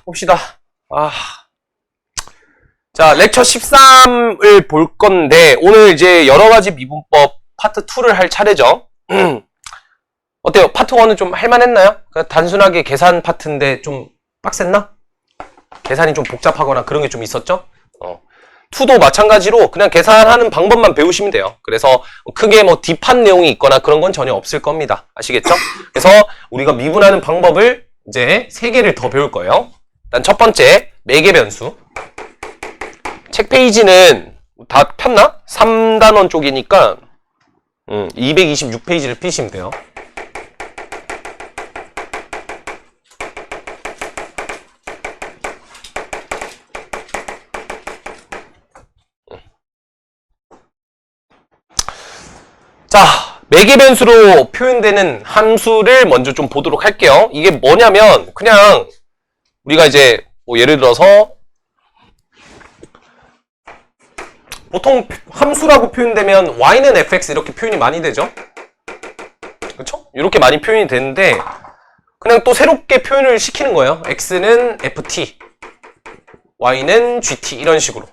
봅시다. 자, 렉처 13을 볼 건데, 오늘 이제 여러 가지 미분법 파트 2를 할 차례죠. 어때요? 파트 1은 좀 할만했나요? 단순하게 계산 파트인데 좀 빡셌나? 계산이 좀 복잡하거나 그런 게 좀 있었죠? 2도 마찬가지로 그냥 계산하는 방법만 배우시면 돼요. 그래서 크게 뭐 딥한 내용이 있거나 그런 건 전혀 없을 겁니다. 아시겠죠? 그래서 우리가 미분하는 방법을 이제 3개를 더 배울 거예요. 일단 첫 번째, 매개변수. 책 페이지는 다 폈나? 3단원 쪽이니까 226페이지를 피시면 돼요. 자, 매개변수로 표현되는 함수를 먼저 좀 보도록 할게요. 이게 뭐냐면 그냥 우리가 이제 뭐 예를 들어서 보통 함수라고 표현되면 y는 fx 이렇게 표현이 많이 되죠. 그렇죠? 이렇게 많이 표현이 되는데 그냥 또 새롭게 표현을 시키는 거예요. x는 ft, y는 gt 이런 식으로.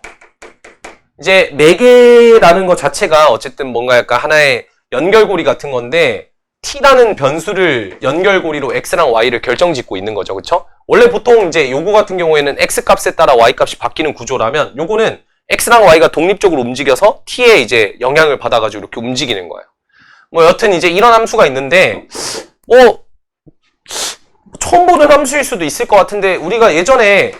이제 매개라는 것 자체가 어쨌든 뭔가 약간 하나의 연결고리 같은 건데 t라는 변수를 연결고리로 x랑 y를 결정짓고 있는 거죠. 그쵸? 원래 보통 이제 요거 같은 경우에는 x 값에 따라 y 값이 바뀌는 구조라면 요거는 x랑 y가 독립적으로 움직여서 t에 이제 영향을 받아가지고 이렇게 움직이는 거예요. 뭐 여튼 이제 이런 함수가 있는데 처음 보는 함수일 수도 있을 것 같은데 우리가 예전에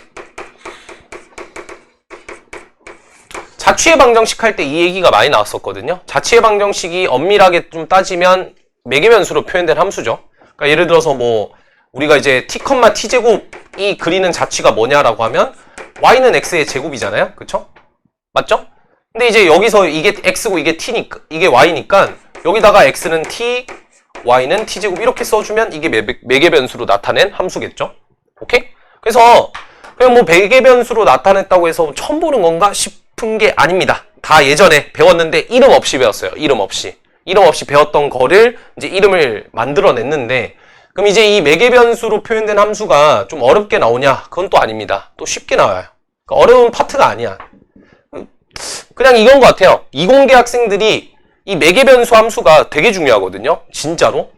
자취의 방정식 할 때 이 얘기가 많이 나왔었거든요. 자취의 방정식이 엄밀하게 좀 따지면 매개변수로 표현된 함수죠. 그러니까 예를 들어서 뭐 우리가 이제 t, t제곱이 그리는 자취가 뭐냐라고 하면 y는 x의 제곱이잖아요. 그쵸? 맞죠? 근데 이제 여기서 이게 x고 이게 t니까 이게 y니까 여기다가 x는 t, y는 t제곱 이렇게 써주면 이게 매개변수로 나타낸 함수겠죠? 오케이? 그래서 그냥 뭐 매개변수로 나타냈다고 해서 처음 보는 건가 싶은 게 아닙니다. 다 예전에 배웠는데 이름 없이 배웠어요. 이름 없이 배웠던 거를 이제 이름을 만들어냈는데 그럼 이제 이 매개변수로 표현된 함수가 좀 어렵게 나오냐? 그건 또 아닙니다. 또 쉽게 나와요. 그러니까 어려운 파트가 아니야. 그냥 이건 것 같아요. 이공계 학생들이 이 매개변수 함수가 되게 중요하거든요. 진짜로.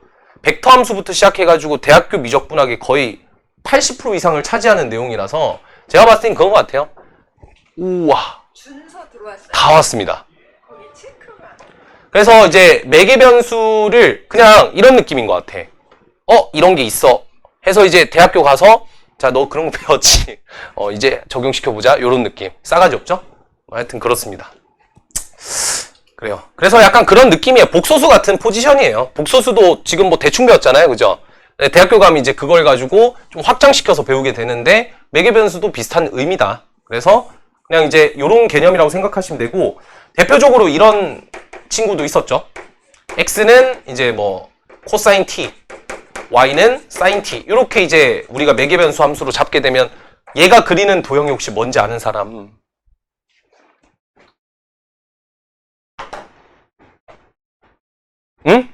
벡터 함수부터 시작해가지고 대학교 미적분학의 거의 80% 이상을 차지하는 내용이라서 제가 봤을 땐 그런 것 같아요. 우와. 준서 들어왔어요. 다 왔습니다. 거기 체크만. 그래서 이제 매개변수를 그냥 이런 느낌인 것 같아. 이런 게 있어. 해서 이제 대학교 가서 자, 너 그런 거 배웠지. 이제 적용시켜보자. 요런 느낌. 싸가지 없죠? 하여튼 그렇습니다. 그래요. 그래서 약간 그런 느낌이에요. 복소수 같은 포지션이에요. 복소수도 지금 뭐 대충 배웠잖아요. 그죠? 대학교 가면 이제 그걸 가지고 좀 확장시켜서 배우게 되는데 매개변수도 비슷한 의미다. 그래서 그냥 이제 요런 개념이라고 생각하시면 되고 대표적으로 이런 친구도 있었죠. x는 이제 뭐 코사인 t, y는 사인 t 이렇게 이제 우리가 매개변수 함수로 잡게 되면 얘가 그리는 도형이 혹시 뭔지 아는 사람? 응?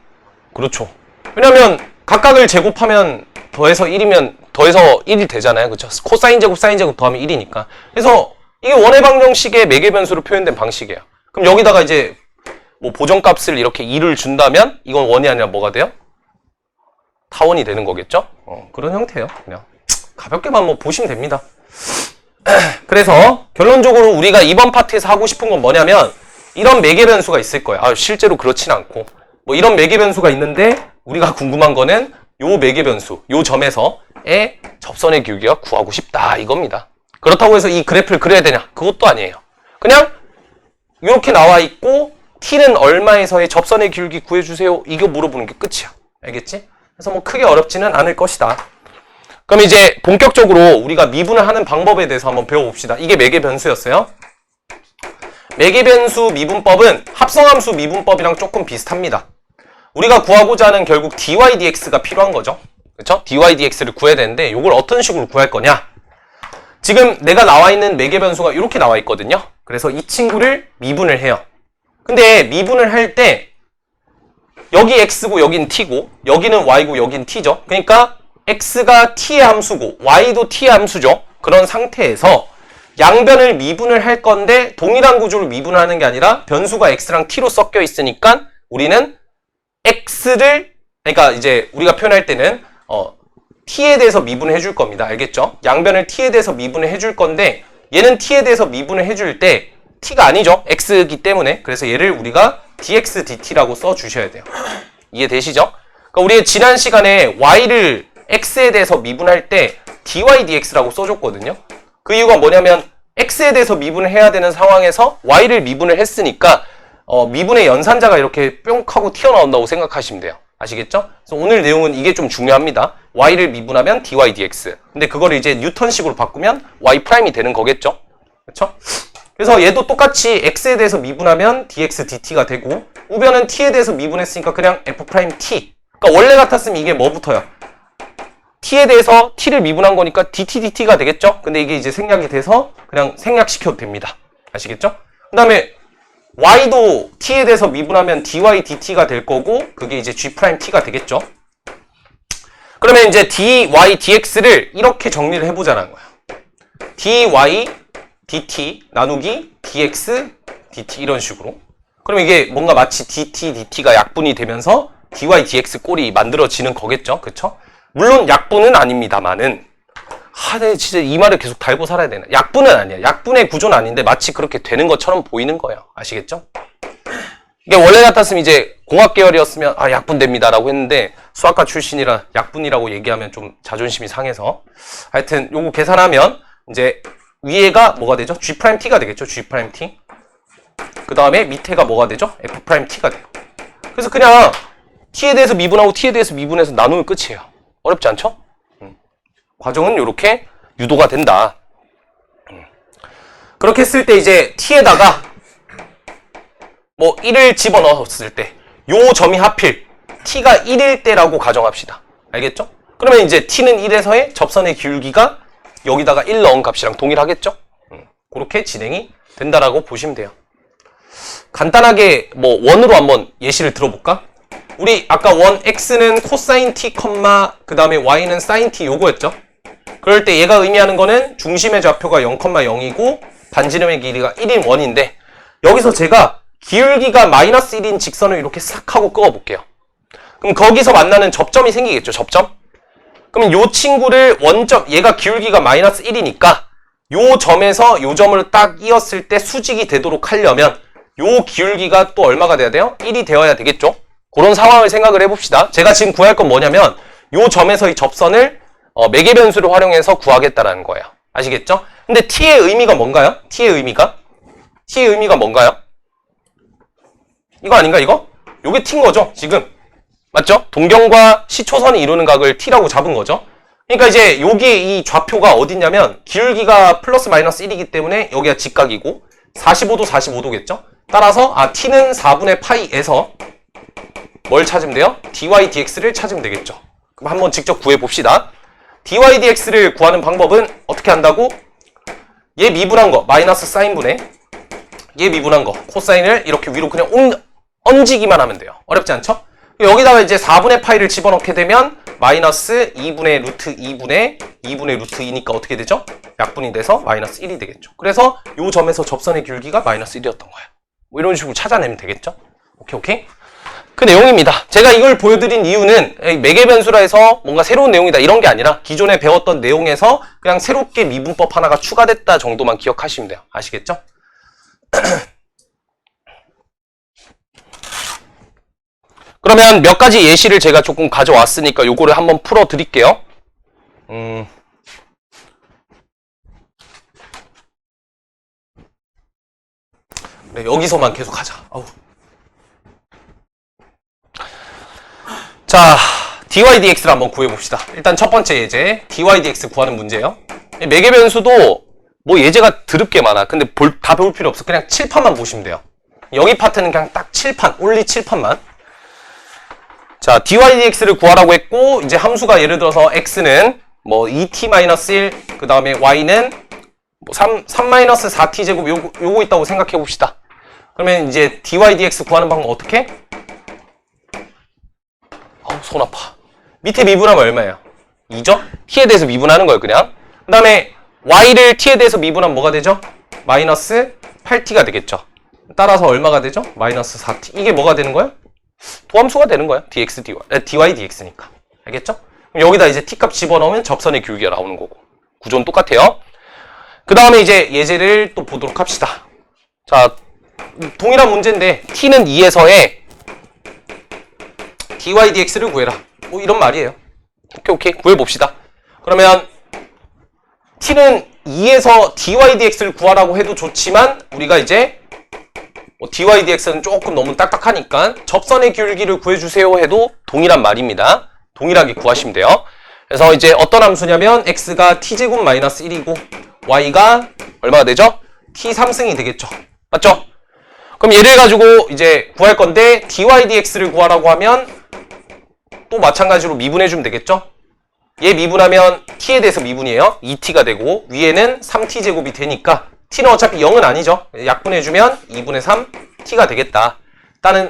그렇죠. 왜냐면 각각을 제곱하면 더해서 1이면 더해서 1이 되잖아요. 그렇죠? 코사인 제곱, 사인 제곱 더하면 1이니까. 그래서 이게 원의 방정식의 매개변수로 표현된 방식이에요. 그럼 여기다가 이제 뭐 보정값을 이렇게 2를 준다면 이건 원이 아니라 뭐가 돼요? 타원이 되는 거겠죠? 그런 형태예요. 그냥 가볍게만 뭐 보시면 됩니다. 그래서 결론적으로 우리가 이번 파트에서 하고 싶은 건 뭐냐면 이런 매개변수가 있을 거예요. 실제로 그렇진 않고 뭐 이런 매개변수가 있는데 우리가 궁금한 거는 요 매개변수, 요 점에서의 접선의 기울기가 구하고 싶다 이겁니다. 그렇다고 해서 이 그래프를 그려야 되냐? 그것도 아니에요. 그냥 이렇게 나와 있고 t는 얼마에서의 접선의 기울기 구해주세요. 이거 물어보는 게 끝이야. 알겠지? 그래서 뭐 크게 어렵지는 않을 것이다. 그럼 이제 본격적으로 우리가 미분을 하는 방법에 대해서 한번 배워봅시다. 이게 매개변수였어요. 매개변수 미분법은 합성함수 미분법이랑 조금 비슷합니다. 우리가 구하고자 하는 결국 dy dx가 필요한 거죠. 그렇죠? dy dx를 구해야 되는데 이걸 어떤 식으로 구할 거냐? 지금 내가 나와 있는 매개변수가 이렇게 나와 있거든요. 그래서 이 친구를 미분을 해요. 근데 미분을 할 때 여기 x고 여긴 t고 여기는 y고 여긴 t죠. 그러니까 x가 t의 함수고 y도 t의 함수죠. 그런 상태에서 양변을 미분을 할 건데 동일한 구조를 미분하는 게 아니라 변수가 x랑 t로 섞여 있으니까 우리는 x를, 그러니까 이제 우리가 표현할 때는 t에 대해서 미분을 해줄 겁니다. 알겠죠? 양변을 t에 대해서 미분을 해줄 건데 얘는 t에 대해서 미분을 해줄 때 t가 아니죠. x이기 때문에. 그래서 얘를 우리가 dx dt라고 써주셔야 돼요. 이해되시죠? 그러니까 우리 지난 시간에 y를 x에 대해서 미분할 때 dy dx라고 써줬거든요. 그 이유가 뭐냐면 x에 대해서 미분을 해야 되는 상황에서 y를 미분을 했으니까 미분의 연산자가 이렇게 뿅 하고 튀어나온다고 생각하시면 돼요. 아시겠죠? 그래서 오늘 내용은 이게 좀 중요합니다. y를 미분하면 dy dx. 근데 그거를 이제 뉴턴식으로 바꾸면 y 프라임이 되는 거겠죠? 그렇죠? 그래서 얘도 똑같이 x에 대해서 미분하면 dx dt가 되고 우변은 t에 대해서 미분했으니까 그냥 f 프라임 t. 그러니까 원래 같았으면 이게 뭐 붙어요? t에 대해서 t를 미분한 거니까 dt dt가 되겠죠? 근데 이게 이제 생략이 돼서 그냥 생략시켜도 됩니다. 아시겠죠? 그 다음에 y도 t에 대해서 미분하면 dy dt가 될 거고 그게 이제 g 프라임 t가 되겠죠? 그러면 이제 dy dx를 이렇게 정리를 해보자는 거야. dy dt 나누기 dx dt 이런 식으로. 그럼 이게 뭔가 마치 dt dt가 약분이 되면서 dy dx 꼴이 만들어지는 거겠죠? 그쵸? 물론 약분은 아닙니다만은 네, 진짜 이 말을 계속 달고 살아야 되나? 약분은 아니야. 약분의 구조는 아닌데 마치 그렇게 되는 것처럼 보이는 거예요. 아시겠죠? 이게 원래 같았으면 이제 공학 계열이었으면 약분됩니다라고 했는데 수학과 출신이라 약분이라고 얘기하면 좀 자존심이 상해서 하여튼 요거 계산하면 이제 위에가 뭐가 되죠? G'T가 되겠죠? G'T. 그 다음에 밑에가 뭐가 되죠? F'T가 돼요. 그래서 그냥 T에 대해서 미분하고 T에 대해서 미분해서 나누면 끝이에요. 어렵지 않죠? 과정은 이렇게 유도가 된다. 그렇게 했을 때 이제 T에다가 뭐 1을 집어넣었을 때 요 점이 하필 T가 1일 때라고 가정합시다. 알겠죠? 그러면 이제 T는 1에서의 접선의 기울기가 여기다가 1 넣은 값이랑 동일하겠죠? 그렇게 진행이 된다라고 보시면 돼요. 간단하게 뭐 원으로 한번 예시를 들어볼까? 우리 아까 원 x는 코사인 t, 그 다음에 y는 사인 t 요거였죠? 그럴 때 얘가 의미하는 거는 중심의 좌표가 0,0이고 반지름의 길이가 1인 원인데 여기서 제가 기울기가 마이너스 1인 직선을 이렇게 싹 하고 끄어볼게요. 그럼 거기서 만나는 접점이 생기겠죠? 접점? 그러면 요 친구를 원점, 얘가 기울기가 마이너스 1이니까 요 점에서 요 점을 딱 이었을 때 수직이 되도록 하려면 요 기울기가 또 얼마가 돼야 돼요? 1이 되어야 되겠죠? 그런 상황을 생각을 해봅시다. 제가 지금 구할 건 뭐냐면 요 점에서의 접선을 매개 변수를 활용해서 구하겠다라는 거예요. 아시겠죠? 근데 t의 의미가 뭔가요? t의 의미가 뭔가요? 이거 아닌가 이거? 요게 t인 거죠 지금. 맞죠? 동경과 시초선이 이루는 각을 t라고 잡은 거죠. 그러니까 이제 여기 이 좌표가 어디냐면 기울기가 플러스 마이너스 1이기 때문에 여기가 직각이고 45도 45도겠죠? 따라서 t는 4분의 파이에서 뭘 찾으면 돼요? dy dx를 찾으면 되겠죠. 그럼 한번 직접 구해봅시다. dy dx를 구하는 방법은 어떻게 한다고? 얘 미분한 거 마이너스 사인분의 얘 미분한 거 코사인을 이렇게 위로 그냥 얹기만 하면 돼요. 어렵지 않죠? 여기다가 이제 4분의 파이를 집어넣게 되면 마이너스 2분의 루트 2분의 루트 2니까 어떻게 되죠? 약분이 돼서 마이너스 1이 되겠죠. 그래서 요 점에서 접선의 기울기가 마이너스 1이었던 거야. 뭐 이런 식으로 찾아내면 되겠죠? 오케이. 그 내용입니다. 제가 이걸 보여드린 이유는 매개 변수라 해서 뭔가 새로운 내용이다 이런 게 아니라 기존에 배웠던 내용에서 그냥 새롭게 미분법 하나가 추가됐다 정도만 기억하시면 돼요. 아시겠죠? 그러면 몇 가지 예시를 제가 조금 가져왔으니까 요거를 한번 풀어 드릴게요. 네, 여기서만 계속 하자. 자, dy dx를 한번 구해봅시다. 일단 첫 번째 예제, dy dx 구하는 문제예요. 매개 변수도 뭐 예제가 드럽게 많아. 근데 다 배울 필요 없어. 그냥 칠판만 보시면 돼요. 여기 파트는 그냥 딱 칠판, 올리 칠판만. 자, dy dx를 구하라고 했고, 이제 함수가 예를 들어서 x는 뭐 2t-1, 그 다음에 y는 뭐 3-4t 제곱 요거 있다고 생각해 봅시다. 그러면 이제 dy dx 구하는 방법 어떻게? 손 아파. 밑에 미분하면 얼마예요? 2죠? t에 대해서 미분하는 거예요, 그냥. 그 다음에 y를 t에 대해서 미분하면 뭐가 되죠? 마이너스 8t가 되겠죠. 따라서 얼마가 되죠? 마이너스 4t. 이게 뭐가 되는 거예요? 도함수가 되는 거예요. dx, dy, dx니까. 알겠죠? 그럼 여기다 이제 t값 집어넣으면 접선의 기울기가 나오는 거고. 구조는 똑같아요. 그 다음에 이제 예제를 또 보도록 합시다. 자, 동일한 문제인데 t는 2에서의 dy, dx를 구해라. 뭐 이런 말이에요. 오케이. 구해봅시다. 그러면 t는 2에서 dy, dx를 구하라고 해도 좋지만 우리가 이제 dy, dx는 조금 너무 딱딱하니까 접선의 기울기를 구해주세요 해도 동일한 말입니다. 동일하게 구하시면 돼요. 그래서 이제 어떤 함수냐면 x가 t제곱 마이너스 1이고 y가 얼마가 되죠? t3승이 되겠죠. 맞죠? 그럼 얘를 가지고 이제 구할 건데 dy, dx를 구하라고 하면 또 마찬가지로 미분해주면 되겠죠? 얘 미분하면 t에 대해서 미분이에요. 2t가 되고 위에는 3t제곱이 되니까 t는 어차피 0은 아니죠. 약분해주면 2분의 3 t가 되겠다.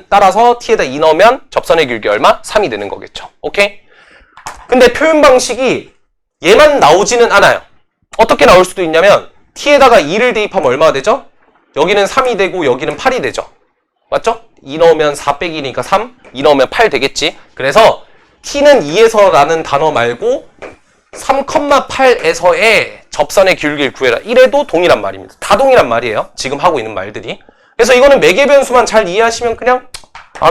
따라서 t에다 2 넣으면 접선의 기울기 얼마? 3이 되는 거겠죠. 오케이? 근데 표현 방식이 얘만 나오지는 않아요. 어떻게 나올 수도 있냐면 t에다가 2를 대입하면 얼마가 되죠? 여기는 3이 되고 여기는 8이 되죠. 맞죠? 2 넣으면 4 빼기 2니까 3, 2 넣으면 8 되겠지. 그래서 t는 2에서 라는 단어 말고 3,8에서의 접선의 기울기를 구해라. 이래도 동일한 말입니다. 다 동일한 말이에요. 지금 하고 있는 말들이. 그래서 이거는 매개변수만 잘 이해하시면 그냥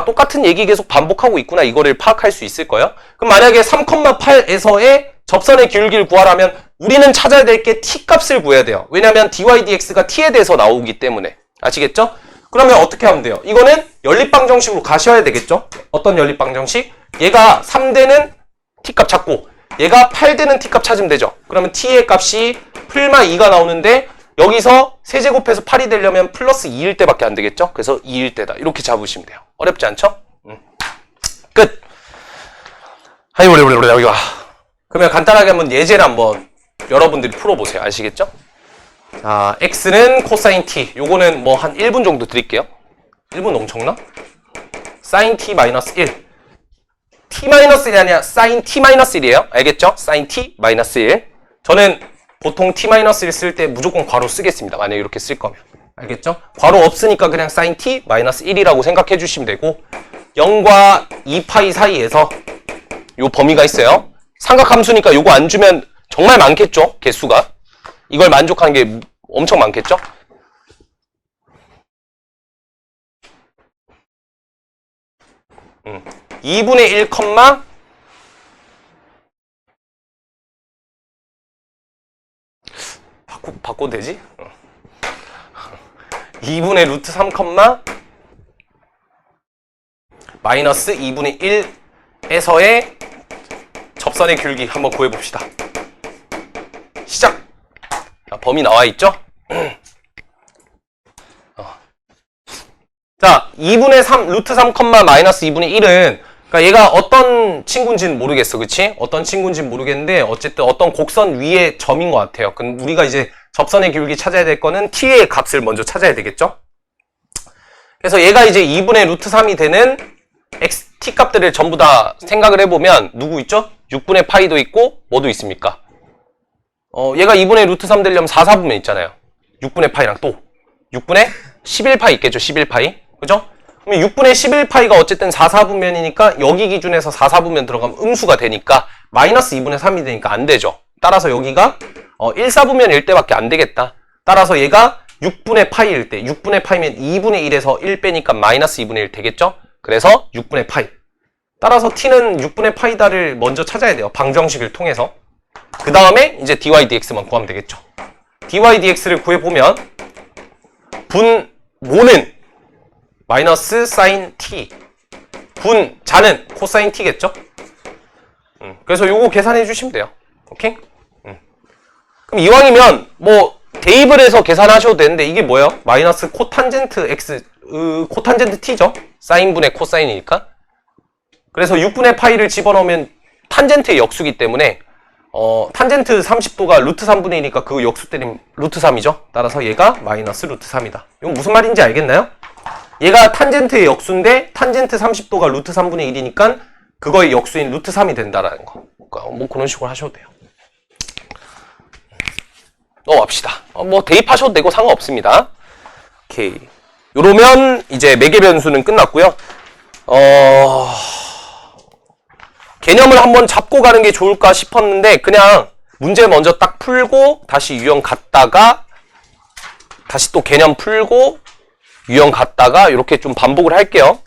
똑같은 얘기 계속 반복하고 있구나. 이거를 파악할 수 있을 거예요. 그럼 만약에 3,8에서의 접선의 기울기를 구하라면 우리는 찾아야 될 게 t 값을 구해야 돼요. 왜냐하면 dy, dx가 t에 대해서 나오기 때문에. 아시겠죠? 그러면 어떻게 하면 돼요? 이거는 연립방정식으로 가셔야 되겠죠? 어떤 연립방정식? 얘가 3되는 t값 찾고 얘가 8되는 t값 찾으면 되죠. 그러면 t의 값이 풀마 2가 나오는데 여기서 세제곱해서 8이 되려면 플러스 2일 때밖에 안 되겠죠? 그래서 2일 때다. 이렇게 잡으시면 돼요. 어렵지 않죠? 끝! 여기가. 그러면 간단하게 한번 예제를 한번 여러분들이 풀어보세요. 아시겠죠? 자, x는 코사인 t. 요거는 뭐 한 1분 정도 드릴게요. 1분 넘쳤나? 사인 t 마이너스 1. t 마이너스 1이 아니라 사인 t 마이너스 1이에요. 알겠죠? 사인 t 마이너스 1. 저는 보통 t 마이너스 1 쓸 때 무조건 괄호 쓰겠습니다. 만약에 이렇게 쓸 거면. 알겠죠? 괄호 없으니까 그냥 사인 t 마이너스 1이라고 생각해 주시면 되고 0과 2파이 사이에서 요 범위가 있어요. 삼각함수니까 요거 안 주면 정말 많겠죠? 개수가. 이걸 만족하는 게 엄청 많겠죠? 음. 2분의 1, 바꿔도 되지? 2분의 루트 3, 마이너스 2분의 1에서의 접선의 기울기 한번 구해봅시다. 시작! 자, 범위 나와있죠? 자, 2분의 3, 루트 3, 마이너스 2분의 1은 그러니까 얘가 어떤 친구인지는 모르겠어. 그치? 어떤 친구인지는 모르겠는데 어쨌든 어떤 곡선 위의 점인 것 같아요. 그럼 우리가 이제 접선의 기울기 찾아야 될 거는 t의 값을 먼저 찾아야 되겠죠? 그래서 얘가 이제 2분의 루트 3이 되는 t 값들을 전부 다 생각을 해보면 누구 있죠? 6분의 파이도 있고 뭐도 있습니까? 얘가 2분의 루트 3 되려면 4, 4분면 있잖아요. 6분의 파이랑 또 6분의 11파이 있겠죠? 11파이. 그죠? 그럼 6분의 11파이가 어쨌든 4, 4분면이니까 여기 기준에서 4, 4분면 들어가면 음수가 되니까 마이너스 2분의 3이 되니까 안 되죠. 따라서 여기가 1, 4분면일 때밖에 안 되겠다. 따라서 얘가 6분의 파이일 때 6분의 파이면 2분의 1에서 1 빼니까 마이너스 2분의 1 되겠죠? 그래서 6분의 파이. 따라서 t는 6분의 파이다를 먼저 찾아야 돼요. 방정식을 통해서. 그 다음에 이제 dy, dx만 구하면 되겠죠. dy, dx를 구해보면 분모는 마이너스 사인 t, 분자는 코사인 t겠죠? 그래서 요거 계산해 주시면 돼요. 오케이? 그럼 이왕이면 뭐 대입을 해서 계산하셔도 되는데 이게 뭐예요? 마이너스 코탄젠트 x, 코탄젠트 t죠? 사인분의 코사인이니까. 그래서 6분의 파이를 집어넣으면 탄젠트의 역수기 때문에 탄젠트 30도가 루트 3분의 2니까 그 역수 때리면 루트 3이죠. 따라서 얘가 마이너스 루트 3이다. 이건 무슨 말인지 알겠나요? 얘가 탄젠트의 역수인데 탄젠트 30도가 루트 3분의 1이니까 그거의 역수인 루트 3이 된다라는 거. 그러니까 뭐 그런 식으로 하셔도 돼요. 넘어갑시다. 뭐 대입하셔도 되고 상관없습니다. 오케이. 요러면 이제 매개 변수는 끝났고요. 개념을 한번 잡고 가는 게 좋을까 싶었는데 그냥 문제 먼저 딱 풀고 다시 유형 갔다가 다시 또 개념 풀고 유형 갔다가 이렇게 좀 반복을 할게요.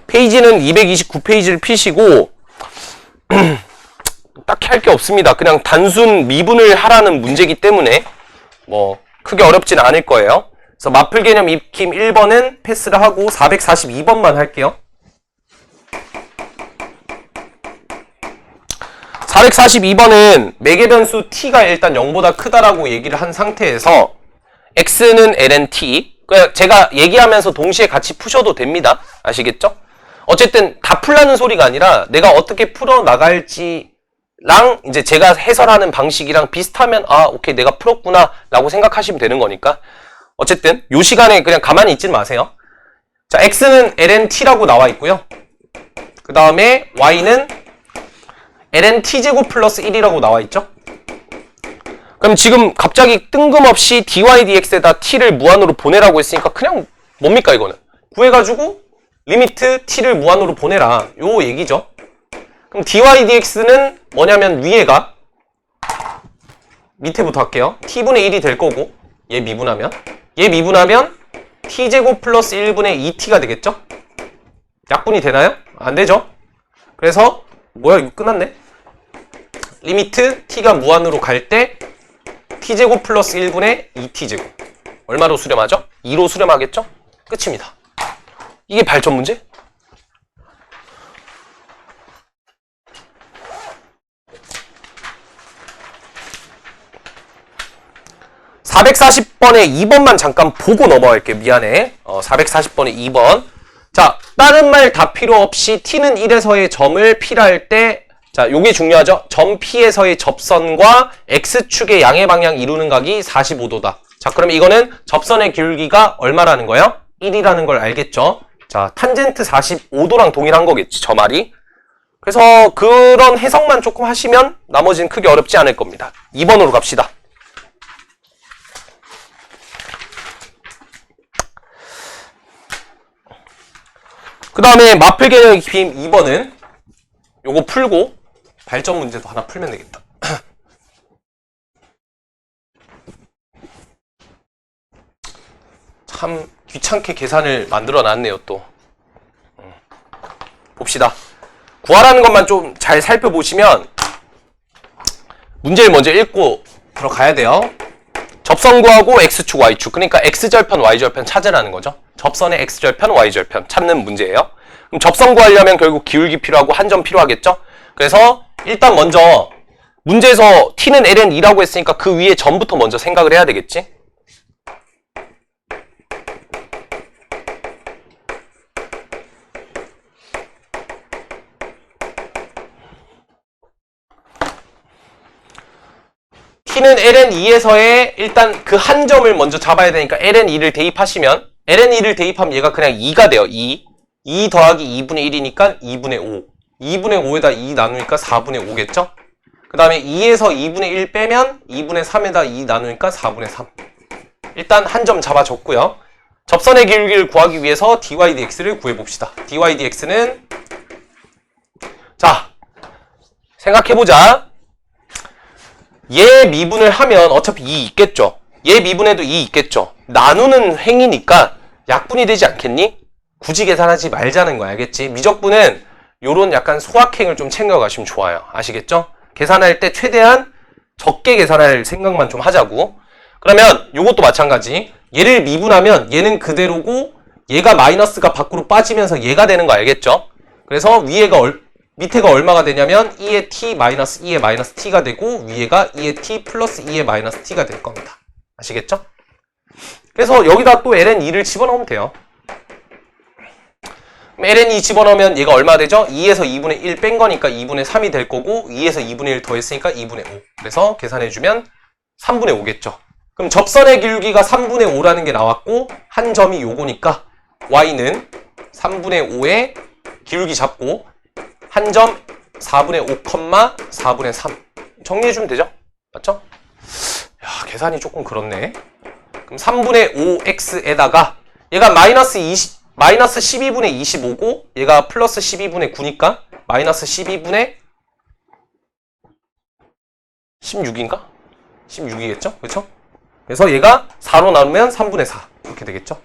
페이지는 229페이지를 피시고 딱히 할 게 없습니다. 그냥 단순 미분을 하라는 문제이기 때문에 뭐 크게 어렵진 않을 거예요. 그래서 마플 개념 익힘 1번은 패스를 하고 442번만 할게요. 442번은 매개변수 t가 일단 0보다 크다라고 얘기를 한 상태에서 x는 ln t, 제가 얘기하면서 동시에 같이 푸셔도 됩니다. 아시겠죠? 어쨌든 다 풀라는 소리가 아니라 내가 어떻게 풀어나갈지랑 이제 제가 해설하는 방식이랑 비슷하면 아 오케이 내가 풀었구나 라고 생각하시면 되는 거니까 어쨌든 요 시간에 그냥 가만히 있지 마세요. 자, x는 ln t라고 나와 있고요. 그 다음에 y는 ln t제곱 플러스 1이라고 나와 있죠. 그럼 지금 갑자기 뜬금없이 dy dx에다 t를 무한으로 보내라고 했으니까 그냥 뭡니까 이거는? 구해가지고 리미트 t를 무한으로 보내라 요 얘기죠. 그럼 dy dx는 뭐냐면 위에가 밑에부터 할게요. t분의 1이 될 거고 얘 미분하면 t제곱 플러스 1분의 2t가 되겠죠? 약분이 되나요? 안 되죠? 그래서 뭐야 이거 끝났네? 리미트 t가 무한으로 갈 때 t제곱 플러스 1분의 2t제곱 얼마로 수렴하죠? 2로 수렴하겠죠? 끝입니다. 이게 발전 문제? (440번에) 2번만 잠깐 보고 넘어갈게요. 미안해. 440번에 2번. 자, 다른 말 다 필요 없이 t는 1에서의 점을 p라 할 때 자, 요게 중요하죠. 점 P에서의 접선과 X축의 양의 방향 이루는 각이 45도다. 자, 그럼 이거는 접선의 기울기가 얼마라는 거예요? 1이라는 걸 알겠죠? 자, 탄젠트 45도랑 동일한 거겠지, 저 말이. 그래서 그런 해석만 조금 하시면 나머지는 크게 어렵지 않을 겁니다. 2번으로 갑시다. 그 다음에 마플 개념 익힘 2번은 요거 풀고 발전 문제도 하나 풀면 되겠다. 참 귀찮게 계산을 만들어 놨네요 또. 봅시다. 구하라는 것만 좀 잘 살펴보시면 문제를 먼저 읽고 들어가야 돼요. 접선 구하고 x축 y축, 그러니까 x절편 y절편 찾으라는 거죠. 접선의 x절편 y절편 찾는 문제예요. 그럼 접선 구하려면 결국 기울기 필요하고 한 점 필요하겠죠. 그래서 일단 먼저 문제에서 t는 ln 2라고 했으니까 그 위에 점부터 먼저 생각을 해야 되겠지. t는 ln 2에서의 일단 그 한 점을 먼저 잡아야 되니까 ln 2를 대입하시면 ln 2를 대입하면 얘가 그냥 2가 돼요. 2 더하기 2분의 1이니까 2분의 5 2분의 5에다 2 나누니까 4분의 5겠죠? 그 다음에 2에서 2분의 1 빼면 2분의 3에다 2 나누니까 4분의 3. 일단 한 점 잡아줬고요. 접선의 기울기를 구하기 위해서 dy dx를 구해봅시다. dy dx는 자, 생각해보자. 얘 미분을 하면 어차피 2 있겠죠? 얘 미분에도 2 있겠죠? 나누는 행위니까 약분이 되지 않겠니? 굳이 계산하지 말자는 거야, 알겠지? 미적분은 요런 약간 소확행을 좀 챙겨가시면 좋아요. 아시겠죠? 계산할 때 최대한 적게 계산할 생각만 좀 하자고. 그러면 요것도 마찬가지. 얘를 미분하면 얘는 그대로고 얘가 마이너스가 밖으로 빠지면서 얘가 되는 거 알겠죠? 그래서 밑에가 얼마가 되냐면 2의 t 마이너스 2의 마이너스 t가 되고 위에가 2의 t 플러스 2의 마이너스 t가 될 겁니다. 아시겠죠? 그래서 여기다 또 ln 2를 집어넣으면 돼요. ln 2 집어넣으면 얘가 얼마 되죠? 2에서 2분의 1 뺀 거니까 2분의 3이 될 거고 2에서 2분의 1 더했으니까 2분의 5. 그래서 계산해주면 3분의 5겠죠. 그럼 접선의 기울기가 3분의 5라는 게 나왔고 한 점이 요거니까 y는 3분의 5의 기울기 잡고 한 점 4분의 5, 4분의 3 정리해주면 되죠? 맞죠? 야, 계산이 조금 그렇네. 그럼 3분의 5x에다가 얘가 마이너스 12분의 25고 얘가 플러스 12분의 9니까 마이너스 12분의 16인가? 16이겠죠? 그렇죠? 그래서 얘가 4로 나누면 3분의 4 이렇게 되겠죠?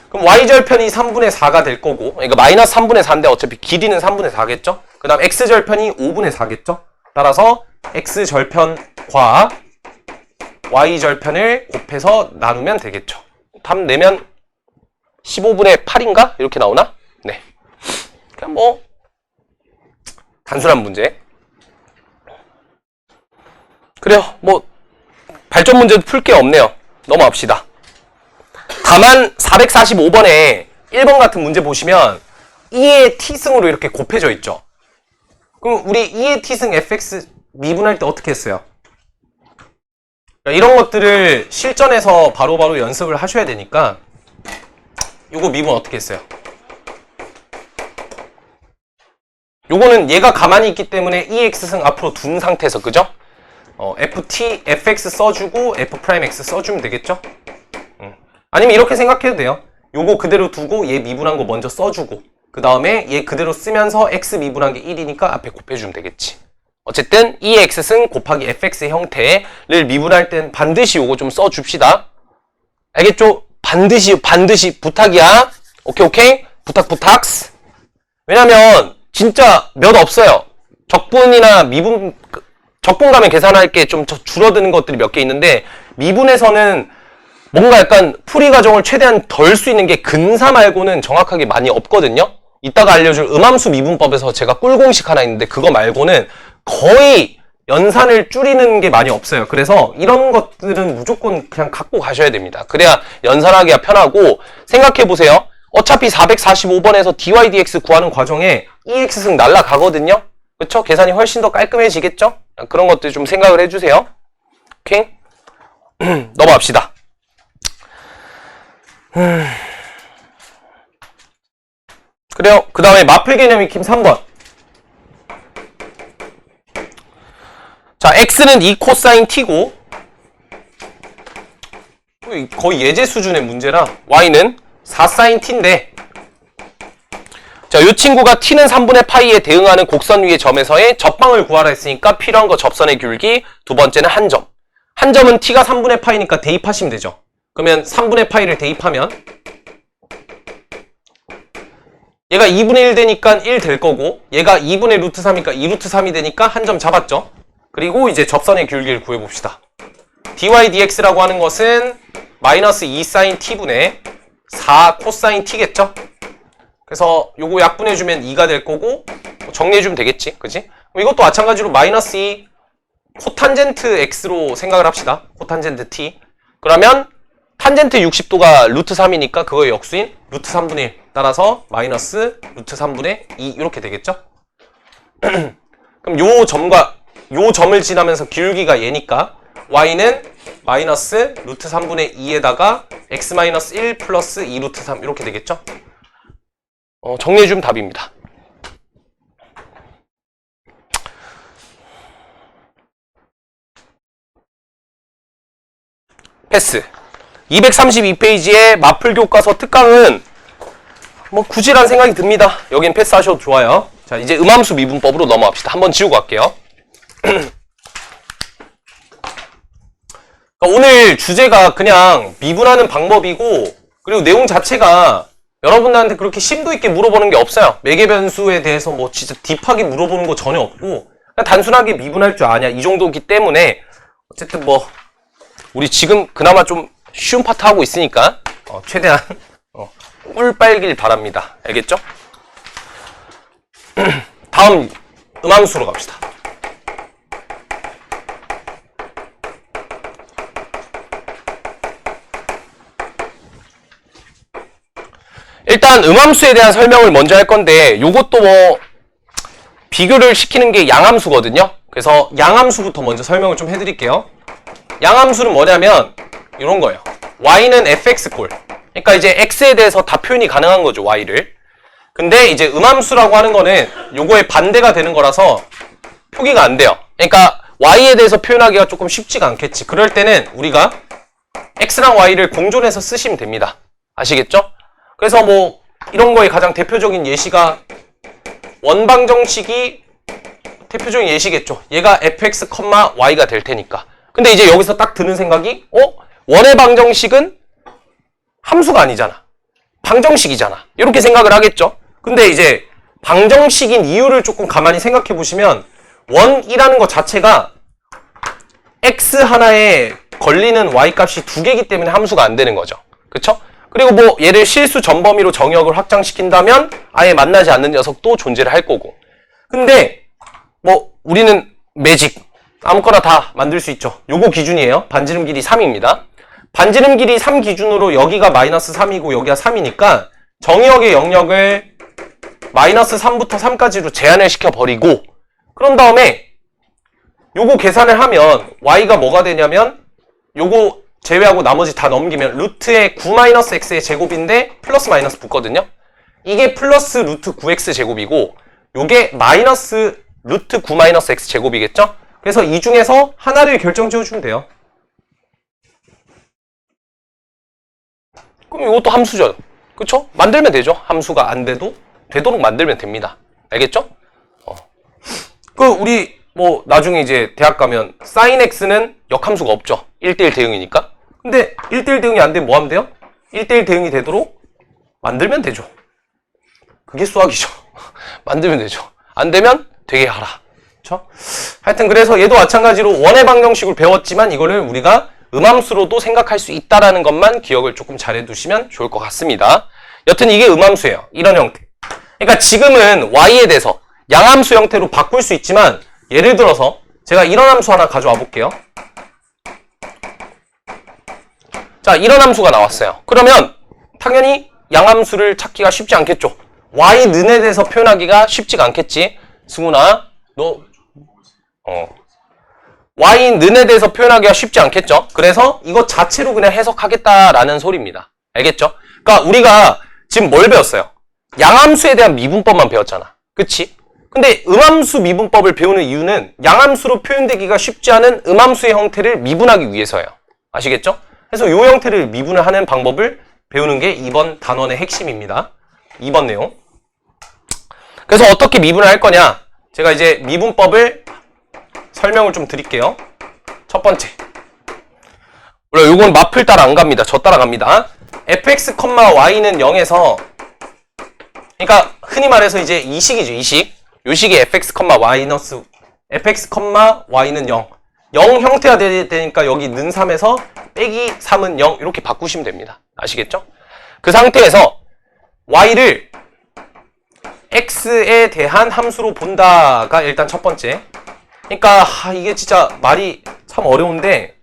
그럼 y절편이 3분의 4가 될 거고 그러니까 마이너스 3분의 4인데 어차피 길이는 3분의 4겠죠? 그 다음 x절편이 5분의 4겠죠? 따라서 x절편과 y절편을 곱해서 나누면 되겠죠. 답 내면 15분의 8인가? 이렇게 나오나? 네. 그냥 뭐 단순한 문제. 그래요. 뭐 발전 문제도 풀 게 없네요. 넘어갑시다. 다만 445번에 1번 같은 문제 보시면 2의 t승으로 이렇게 곱해져 있죠. 그럼 우리 2의 t승 fx 미분할 때 어떻게 했어요? 이런 것들을 실전에서 바로바로 연습을 하셔야 되니까 요거 미분 어떻게 했어요? 요거는 얘가 가만히 있기 때문에 2x승 앞으로 둔 상태에서 그죠? ft, fx 써주고 f'x 써주면 되겠죠? 아니면 이렇게 생각해도 돼요. 요거 그대로 두고 얘 미분한 거 먼저 써주고 그 다음에 얘 그대로 쓰면서 x 미분한 게 1이니까 앞에 곱해주면 되겠지. 어쨌든 2x승 곱하기 fx의 형태를 미분할 땐 반드시 요거 좀 써줍시다. 알겠죠? 반드시 부탁이야. 오케이? 부탁. 왜냐면 진짜 몇 없어요. 적분이나 미분, 적분가면 계산할 게 좀 줄어드는 것들이 몇 개 있는데 미분에서는 뭔가 약간 풀이 과정을 최대한 덜 수 있는 게 근사 말고는 정확하게 많이 없거든요. 이따가 알려줄 음함수 미분법에서 제가 꿀공식 하나 있는데 그거 말고는 거의 연산을 줄이는 게 많이 없어요. 그래서 이런 것들은 무조건 그냥 갖고 가셔야 됩니다. 그래야 연산하기가 편하고 생각해보세요. 어차피 445번에서 dy dx 구하는 과정에 2x승 날라가거든요. 그쵸? 계산이 훨씬 더 깔끔해지겠죠? 그런 것들 좀 생각을 해주세요. 오케이? 넘어갑시다. 그래요. 그 다음에 마플 개념 익힘 3번. 자, x는 2 코사인 t고 거의 예제 수준의 문제라 y는 4 사인 t인데 자, 이 친구가 t는 3분의 파이에 대응하는 곡선 위의 점에서의 접방을 구하라 했으니까 필요한 거 접선의 귤기, 두 번째는 한 점. 한 점은 t가 3분의 파이니까 대입하시면 되죠. 그러면 3분의 파이를 대입하면 얘가 2분의 1 되니까 1 될 거고 얘가 2분의 루트 3이니까 2 루트 3이 되니까 한 점 잡았죠. 그리고 이제 접선의 귤기를 구해봅시다. dy dx라고 하는 것은 마이너스 2 사인 t분의 4 코사인 t겠죠? 그래서 요거 약분해주면 2가 될 거고 정리해주면 되겠지, 그지? 이것도 마찬가지로 마이너스 2 코탄젠트 x로 생각을 합시다. 코탄젠트 t. 그러면 탄젠트 60도가 루트 3이니까 그거의 역수인 루트 3분의 1 따라서 마이너스 루트 3분의 2 이렇게 되겠죠? 그럼 요 점을 지나면서 기울기가 얘니까 y는 마이너스 루트 3분의 2에다가 x 마이너스 1 플러스 2 루트 3 이렇게 되겠죠? 정리해주면 답입니다. 패스. 232페이지의 마플 교과서 특강은 뭐 굳이란 생각이 듭니다. 여긴 패스하셔도 좋아요. 자, 이제 음함수 미분법으로 넘어갑시다. 한번 지우고 갈게요. 오늘 주제가 그냥 미분하는 방법이고 그리고 내용 자체가 여러분들한테 그렇게 심도 있게 물어보는 게 없어요. 매개 변수에 대해서 뭐 진짜 딥하게 물어보는 거 전혀 없고 그냥 단순하게 미분할 줄 아냐 이 정도기 때문에 어쨌든 뭐 우리 지금 그나마 좀 쉬운 파트 하고 있으니까 최대한 꿀 빨길 바랍니다. 알겠죠? 다음 음함수로 갑시다. 일단 음함수에 대한 설명을 먼저 할 건데 요것도 뭐 비교를 시키는 게 양함수거든요. 그래서 양함수부터 먼저 설명을 좀 해드릴게요. 양함수는 뭐냐면 이런 거예요. y는 fx꼴. 그러니까 이제 x에 대해서 다 표현이 가능한 거죠. y를. 근데 이제 음함수라고 하는 거는 요거의 반대가 되는 거라서 표기가 안 돼요. 그러니까 y에 대해서 표현하기가 조금 쉽지가 않겠지. 그럴 때는 우리가 x랑 y를 공존해서 쓰시면 됩니다. 아시겠죠? 그래서 뭐 이런 거에 가장 대표적인 예시가 원방정식이 대표적인 예시겠죠. 얘가 fx, y가 될 테니까. 근데 이제 여기서 딱 드는 생각이 원의 방정식은 함수가 아니잖아. 방정식이잖아. 이렇게 생각을 하겠죠. 근데 이제 방정식인 이유를 조금 가만히 생각해 보시면 원이라는 것 자체가 x 하나에 걸리는 y 값이 두 개이기 때문에 함수가 안 되는 거죠. 그쵸? 그리고 뭐 얘를 실수 전범위로 정역을 확장시킨다면 아예 만나지 않는 녀석도 존재를 할 거고. 근데 뭐 우리는 매직 아무거나 다 만들 수 있죠. 요거 기준이에요. 반지름 길이 3입니다. 반지름 길이 3 기준으로 여기가 마이너스 3이고 여기가 3이니까 정의역의 영역을 마이너스 3부터 3까지로 제한을 시켜버리고 그런 다음에 요거 계산을 하면 y가 뭐가 되냐면 요거 제외하고 나머지 다 넘기면 루트의 9-x의 제곱인데 플러스 마이너스 붙거든요. 이게 플러스 루트 9x 제곱이고 요게 마이너스 루트 9-x 제곱이겠죠? 그래서 이 중에서 하나를 결정 지어주면 돼요. 그럼 이것도 함수죠. 그쵸? 만들면 되죠. 함수가 안 돼도 되도록 만들면 됩니다. 알겠죠? 우리 뭐 나중에 이제 대학 가면 sin x는 역함수가 없죠. 1대1 대응이니까. 근데 1대1 대응이 안 되면 뭐 하면 돼요? 1대1 대응이 되도록 만들면 되죠. 그게 수학이죠. 만들면 되죠. 안 되면 되게 하라. 그쵸? 하여튼 그래서 얘도 마찬가지로 원의 방정식을 배웠지만 이거를 우리가 음함수로도 생각할 수 있다라는 것만 기억을 조금 잘 해두시면 좋을 것 같습니다. 여튼 이게 음함수예요. 이런 형태. 그러니까 지금은 y에 대해서 양함수 형태로 바꿀 수 있지만 예를 들어서 제가 이런 함수 하나 가져와 볼게요. 자, 이런 함수가 나왔어요. 그러면 당연히 양함수를 찾기가 쉽지 않겠죠. y는에 대해서 표현하기가 쉽지가 않겠지. 승훈아, 너 y는에 대해서 표현하기가 쉽지 않겠죠. 그래서 이것 자체로 그냥 해석하겠다라는 소리입니다. 알겠죠? 그러니까 우리가 지금 뭘 배웠어요? 양함수에 대한 미분법만 배웠잖아. 그치? 근데 음함수 미분법을 배우는 이유는 양함수로 표현되기가 쉽지 않은 음함수의 형태를 미분하기 위해서예요. 아시겠죠? 그래서 이 형태를 미분을 하는 방법을 배우는 게 이번 단원의 핵심입니다. 2번 내용. 그래서 어떻게 미분을 할 거냐? 제가 이제 미분법을 설명을 좀 드릴게요. 첫 번째. 물론 이건 마플 따라 안 갑니다. 저 따라 갑니다. fx, y는 0에서 그러니까 흔히 말해서 이제 이 식이죠. 이 식. 요 식이 fx, y는 0. 0 형태가 되니까 여기 는 3에서 빼기 3은 0 이렇게 바꾸시면 됩니다. 아시겠죠? 그 상태에서 y를 x에 대한 함수로 본다가 일단 첫 번째. 그러니까 이게 진짜 말이 참 어려운데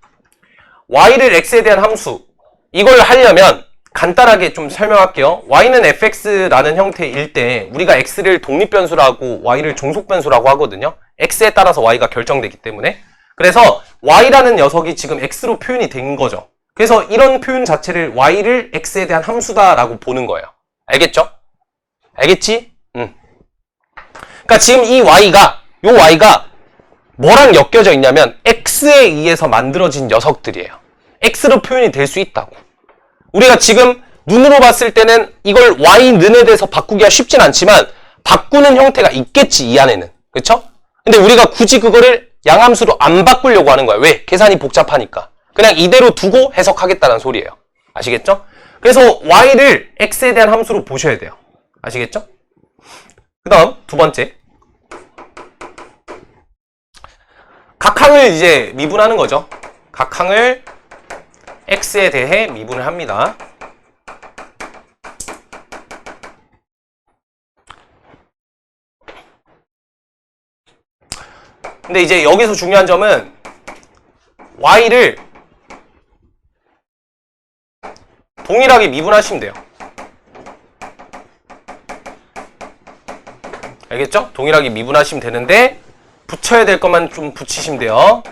y를 x에 대한 함수 이걸 하려면 간단하게 좀 설명할게요. y는 fx라는 형태일 때 우리가 x를 독립변수라고 y를 종속변수라고 하거든요. x에 따라서 y가 결정되기 때문에. 그래서 y라는 녀석이 지금 x로 표현이 된 거죠. 그래서 이런 표현 자체를 y를 x에 대한 함수다라고 보는 거예요. 알겠죠? 알겠지? 그러니까 지금 이 y가 뭐랑 엮여져 있냐면 x에 의해서 만들어진 녀석들이에요. x로 표현이 될 수 있다고. 우리가 지금 눈으로 봤을 때는 이걸 y는에 대해서 바꾸기가 쉽진 않지만 바꾸는 형태가 있겠지, 이 안에는. 그쵸? 근데 우리가 굳이 그거를 양함수로 안 바꾸려고 하는 거야. 왜? 계산이 복잡하니까. 그냥 이대로 두고 해석하겠다는 소리예요. 아시겠죠? 그래서 y를 x에 대한 함수로 보셔야 돼요. 아시겠죠? 그 다음 두 번째. 각 항을 이제 미분하는 거죠. 각 항을 x에 대해 미분을 합니다. 근데 이제 여기서 중요한 점은 y를 동일하게 미분하시면 돼요. 알겠죠? 동일하게 미분하시면 되는데 붙여야 될 것만 좀 붙이시면 돼요.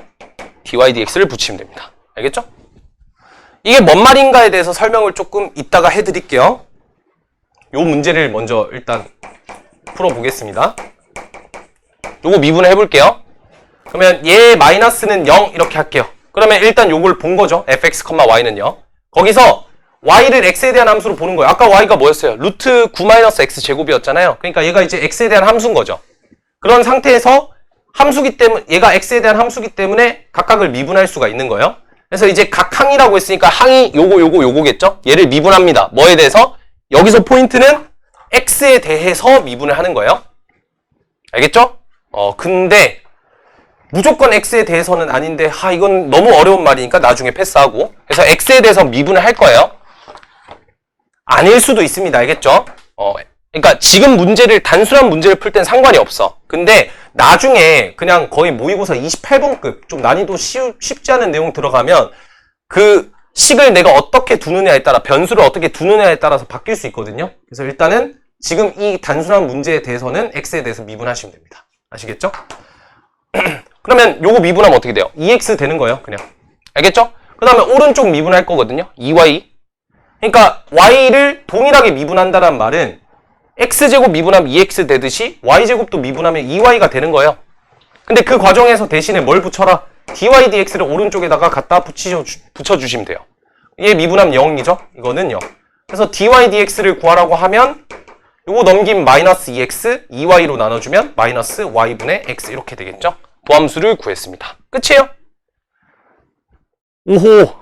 dy dx를 붙이면 됩니다. 알겠죠? 이게 뭔 말인가에 대해서 설명을 조금 이따가 해드릴게요. 요 문제를 먼저 일단 풀어보겠습니다. 요거 미분을 해볼게요. 그러면 얘 마이너스는 0 이렇게 할게요. 그러면 일단 요걸 본 거죠. fx, y는요. 거기서 y를 x에 대한 함수로 보는 거예요. 아까 y가 뭐였어요? 루트 9-x 제곱이었잖아요. 그러니까 얘가 이제 x에 대한 함수인 거죠. 그런 상태에서 함수기 때문에, 얘가 x에 대한 함수기 때문에 각각을 미분할 수가 있는 거예요. 그래서 이제 각 항이라고 했으니까 항이 요거겠죠? 얘를 미분합니다. 뭐에 대해서? 여기서 포인트는 x에 대해서 미분을 하는 거예요. 알겠죠? 근데 무조건 x에 대해서는 아닌데 이건 너무 어려운 말이니까 나중에 패스하고, 그래서 x에 대해서 미분을 할 거예요. 아닐 수도 있습니다. 알겠죠? 그러니까 지금 문제를, 단순한 문제를 풀 땐 상관이 없어. 근데 나중에 그냥 거의 모의고사 28번급 좀 난이도 쉽지 않은 내용 들어가면 그 식을 내가 어떻게 두느냐에 따라, 변수를 어떻게 두느냐에 따라서 바뀔 수 있거든요. 그래서 일단은 지금 이 단순한 문제에 대해서는 x에 대해서 미분하시면 됩니다. 아시겠죠? 그러면 요거 미분하면 어떻게 돼요? 2x 되는 거예요. 그냥. 알겠죠? 그 다음에 오른쪽 미분할 거거든요. 2y. 그러니까 y를 동일하게 미분한다는 말은 x제곱 미분하면 2x 되듯이 y제곱도 미분하면 2y가 되는 거예요. 근데 그 과정에서 대신에 뭘 붙여라? dy dx를 오른쪽에다가 갖다 붙여주시면 돼요. 얘 미분하면 0이죠? 이거는 0. 그래서 dy dx를 구하라고 하면 요거 넘기면 마이너스 2x, 2y로 나눠주면 마이너스 y분의 x 이렇게 되겠죠? 도함수를 구했습니다. 끝이에요. 오호.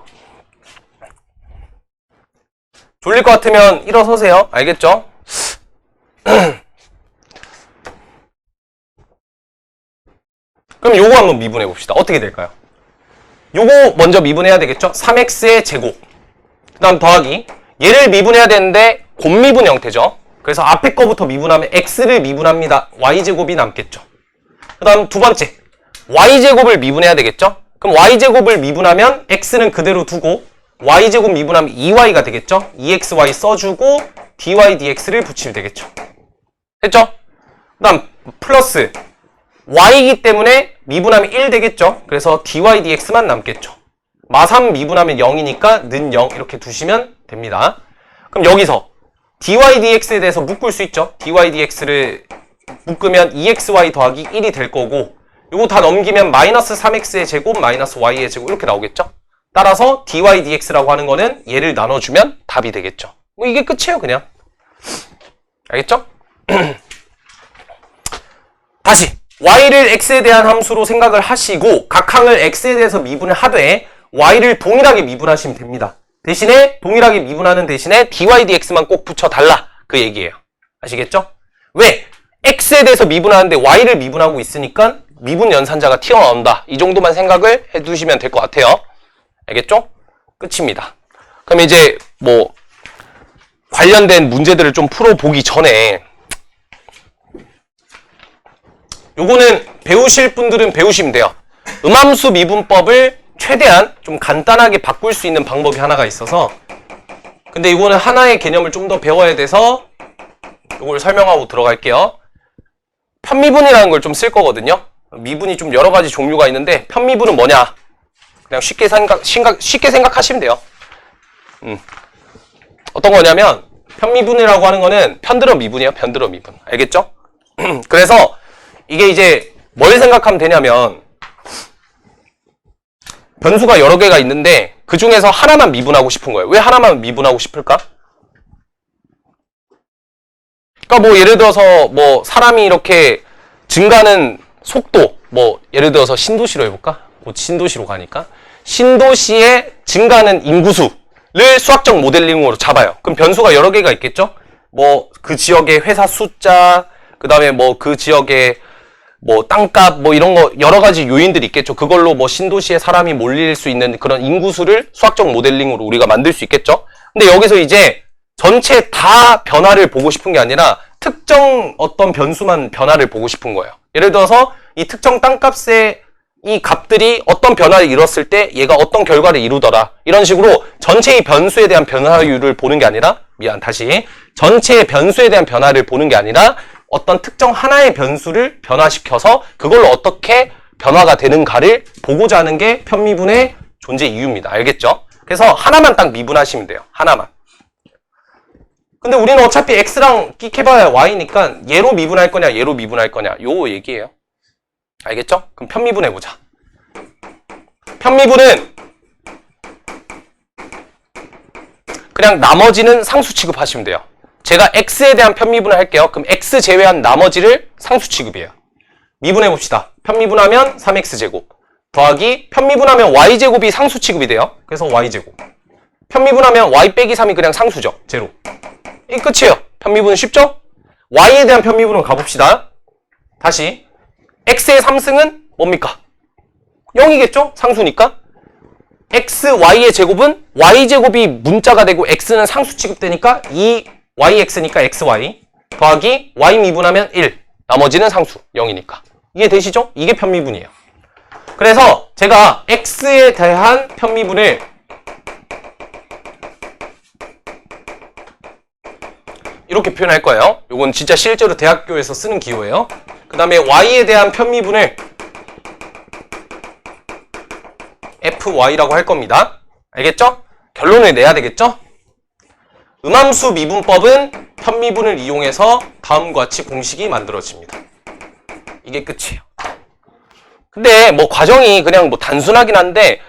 졸릴 것 같으면 일어서세요. 알겠죠? 그럼 요거 한번 미분해 봅시다. 어떻게 될까요? 요거 먼저 미분해야 되겠죠? 3x의 제곱. 그 다음 더하기. 얘를 미분해야 되는데 곱미분 형태죠. 그래서 앞에 거부터 미분하면 x를 미분합니다. y제곱이 남겠죠. 그 다음 두 번째. y제곱을 미분해야 되겠죠? 그럼 y제곱을 미분하면 x는 그대로 두고 y제곱 미분하면 2y가 되겠죠? 2xy 써주고 dy dx를 붙이면 되겠죠. 됐죠? 그 다음 플러스 y이기 때문에 미분하면 1 되겠죠? 그래서 dy dx만 남겠죠. 마3 미분하면 0이니까 는 0 이렇게 두시면 됩니다. 그럼 여기서 dy dx에 대해서 묶을 수 있죠? dy dx를 묶으면 2xy 더하기 1이 될 거고, 요거 다 넘기면 마이너스 3x의 제곱 마이너스 y의 제곱 이렇게 나오겠죠? 따라서 dy dx라고 하는 거는 얘를 나눠주면 답이 되겠죠. 뭐 이게 끝이에요, 그냥. 알겠죠? 다시 y를 x에 대한 함수로 생각을 하시고 각 항을 x에 대해서 미분을 하되 y를 동일하게 미분하시면 됩니다. 대신에 동일하게 미분하는 대신에 dy dx만 꼭 붙여달라 그 얘기예요. 아시겠죠? 왜? x에 대해서 미분하는데 y를 미분하고 있으니까 미분 연산자가 튀어나온다. 이 정도만 생각을 해두시면 될 것 같아요. 알겠죠? 끝입니다. 그럼 이제 뭐 관련된 문제들을 좀 풀어보기 전에 요거는 배우실 분들은 배우시면 돼요. 음함수 미분법을 최대한 좀 간단하게 바꿀 수 있는 방법이 하나가 있어서, 근데 이거는 하나의 개념을 좀 더 배워야 돼서 이걸 설명하고 들어갈게요. 편미분이라는 걸 좀 쓸 거거든요. 미분이 좀 여러 가지 종류가 있는데 편미분은 뭐냐? 그냥 쉽게 생각하시면 돼요. 어떤 거냐면 편미분이라고 하는 거는 편들어 미분이에요. 편들어 미분. 알겠죠? 그래서 이게 이제 뭘 생각하면 되냐면 변수가 여러 개가 있는데 그 중에서 하나만 미분하고 싶은 거예요. 왜 하나만 미분하고 싶을까? 그러니까 뭐 예를 들어서 뭐 사람이 이렇게 증가하는 속도, 뭐 예를 들어서 신도시로 해볼까? 곧 신도시로 가니까 신도시의 증가하는 인구수를 수학적 모델링으로 잡아요. 그럼 변수가 여러 개가 있겠죠? 뭐 그 지역의 회사 숫자, 그 다음에 뭐 그 지역의 뭐 땅값, 뭐 이런 거 여러 가지 요인들이 있겠죠. 그걸로 뭐 신도시에 사람이 몰릴 수 있는 그런 인구수를 수학적 모델링으로 우리가 만들 수 있겠죠. 근데 여기서 이제 전체 다 변화를 보고 싶은 게 아니라 특정 어떤 변수만 변화를 보고 싶은 거예요. 예를 들어서 이 특정 땅값의 이 값들이 어떤 변화를 이뤘을 때 얘가 어떤 결과를 이루더라. 이런 식으로 전체의 변수에 대한 변화율을 보는 게 아니라, 전체의 변수에 대한 변화를 보는 게 아니라 어떤 특정 하나의 변수를 변화시켜서 그걸로 어떻게 변화가 되는가를 보고자 하는 게 편미분의 존재 이유입니다. 알겠죠? 그래서 하나만 딱 미분하시면 돼요. 하나만. 근데 우리는 어차피 x랑 끽해봐야 y니까 얘로 미분할 거냐 얘로 미분할 거냐 요 얘기예요. 알겠죠? 그럼 편미분해보자. 편미분은 그냥 나머지는 상수 취급하시면 돼요. 제가 x에 대한 편미분을 할게요. 그럼 x 제외한 나머지를 상수 취급이에요. 미분해봅시다. 편미분하면 3x제곱 더하기 편미분하면 y제곱이 상수 취급이 돼요. 그래서 y제곱. 편미분하면 y 빼기 3이 그냥 상수죠. 제로. 이 끝이에요. 편미분은 쉽죠? y에 대한 편미분은 가봅시다. 다시 x의 3승은 뭡니까? 0이겠죠? 상수니까. x, y의 제곱은 y제곱이 문자가 되고 x는 상수 취급되니까 2yx니까 xy 더하기 y 미분하면 1 나머지는 상수 0이니까. 이해되시죠? 이게 편미분이에요. 그래서 제가 x에 대한 편미분을 이렇게 표현할 거예요. 이건 진짜 실제로 대학교에서 쓰는 기호예요. 그 다음에 y에 대한 편미분을 fy라고 할 겁니다. 알겠죠? 결론을 내야 되겠죠? 음함수 미분법은 편미분을 이용해서 다음과 같이 공식이 만들어집니다. 이게 끝이에요. 근데 뭐 과정이 그냥 뭐 단순하긴 한데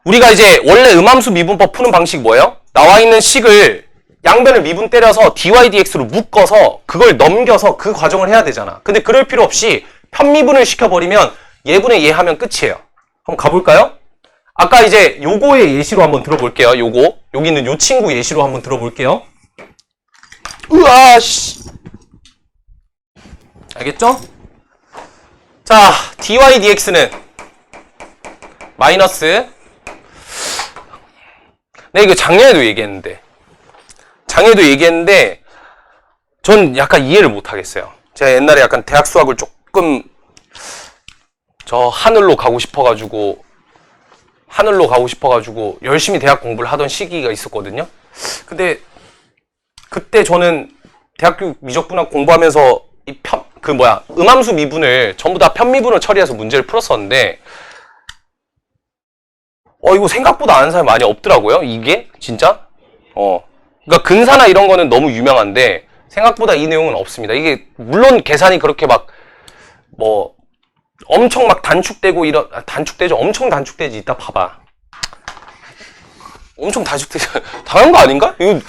우리가 이제 원래 음함수 미분법 푸는 방식이 뭐예요? 나와 있는 식을 양변을 미분 때려서 dy dx로 묶어서 그걸 넘겨서 그 과정을 해야 되잖아. 근데 그럴 필요 없이 편미분을 시켜버리면 얘분의 얘 하면 끝이에요. 한번 가볼까요? 아까 이제 요거의 예시로 한번 들어볼게요. 요거 여기 있는 요 친구 예시로 한번 들어볼게요. 으아 씨. 알겠죠? 자, dy dx는 마이너스 네, 이거 작년에도 얘기했는데 전 약간 이해를 못 하겠어요. 제가 옛날에 약간 대학 수학을 조금 저 하늘로 가고 싶어가지고 열심히 대학 공부를 하던 시기가 있었거든요. 근데 그때 저는 대학교 미적분학 공부하면서 음함수 미분을 전부 다 편미분을 처리해서 문제를 풀었었는데 이거 생각보다 아는 사람이 많이 없더라고요. 이게 진짜 그러니까 근사나 이런 거는 너무 유명한데 생각보다 이 내용은 없습니다. 이게 물론 계산이 그렇게 막 뭐 엄청 막 단축되고 단축되죠. 엄청 단축되지. 이따 봐봐. 엄청 단축되지. 당연한 거 아닌가? 이거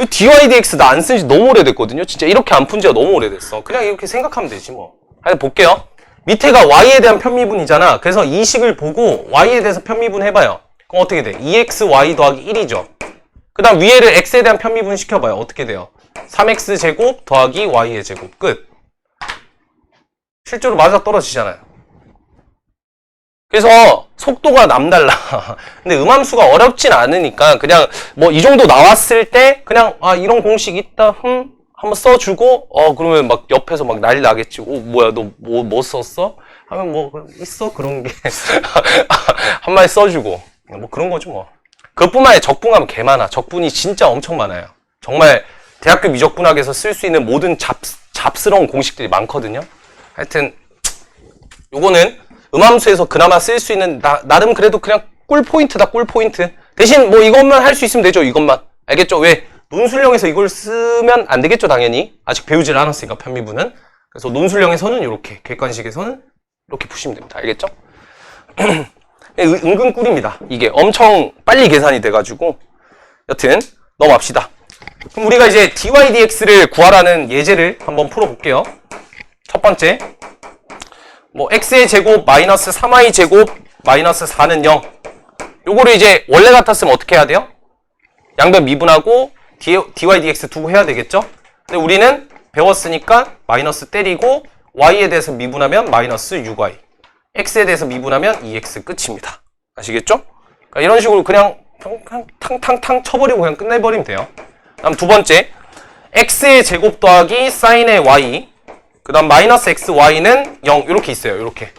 dy dx 나 안 쓴 지 너무 오래됐거든요. 진짜 이렇게 안 푼 지가 너무 오래됐어. 그냥 이렇게 생각하면 되지 뭐. 한번 볼게요. 밑에가 y에 대한 편미분이잖아. 그래서 이 식을 보고 y에 대해서 편미분 해봐요. 그럼 어떻게 돼? 2xy 더하기 1이죠. 그 다음 위에를 x에 대한 편미분 시켜봐요. 어떻게 돼요? 3x제곱 더하기 y의 제곱. 끝. 실제로 맞아떨어지잖아요. 그래서 속도가 남달라. 근데 음함수가 어렵진 않으니까 그냥 뭐 이 정도 나왔을 때 그냥 이런 공식 있다. 한번 써주고 그러면 막 옆에서 막 난리 나겠지. 뭐야 너 뭐 썼어? 하면 뭐 있어 그런 게 한마디 써주고 뭐 그런 거죠 뭐. 그것뿐만 아니라 적분하면 개 많아. 적분이 진짜 엄청 많아요. 정말 대학교 미적분학에서 쓸 수 있는 모든 잡스러운 공식들이 많거든요. 하여튼 요거는 음함수에서 그나마 쓸 수 있는 나름 그래도 그냥 꿀포인트다. 꿀포인트. 대신 뭐 이것만 할 수 있으면 되죠. 이것만. 알겠죠? 왜? 논술형에서 이걸 쓰면 안 되겠죠. 당연히. 아직 배우질 않았으니까 편미분은. 그래서 논술형에서는 이렇게, 객관식에서는 이렇게 푸시면 됩니다. 알겠죠? 은근 꿀입니다. 이게 엄청 빨리 계산이 돼가지고. 여튼 넘어갑시다. 그럼 우리가 이제 dy dx를 구하라는 예제를 한번 풀어볼게요. 첫 번째. 뭐 x의 제곱 마이너스 3y 제곱 마이너스 4는 0. 요거를 이제 원래 같았으면 어떻게 해야 돼요? 양변 미분하고 dy dx 두고 해야 되겠죠? 근데 우리는 배웠으니까 마이너스 때리고 y에 대해서 미분하면 마이너스 6y, x에 대해서 미분하면 2x 끝입니다. 아시겠죠? 그러니까 이런 식으로 그냥 탕탕탕 쳐버리고 그냥 끝내버리면 돼요. 다음 두 번째, x의 제곱 더하기 sin의 y, 그 다음 마이너스 xy는 0 이렇게 있어요. 이렇게.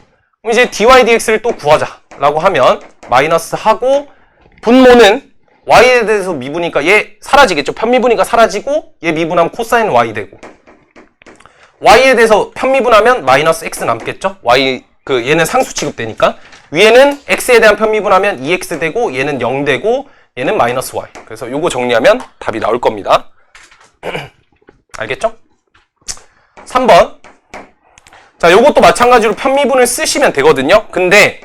그럼 이제 dy dx를 또 구하자라고 하면 마이너스 하고 분모는 y에 대해서 미분이니까 얘 사라지겠죠. 편미분이니까 사라지고 얘 미분하면 코사인 y 되고 y에 대해서 편미분하면 마이너스 x 남겠죠. 얘는 상수 취급되니까 위에는 x에 대한 편미분하면 2x 되고 얘는 0 되고 얘는 마이너스 y. 그래서 요거 정리하면 답이 나올 겁니다. 알겠죠? 3번. 자, 요것도 마찬가지로 편미분을 쓰시면 되거든요. 근데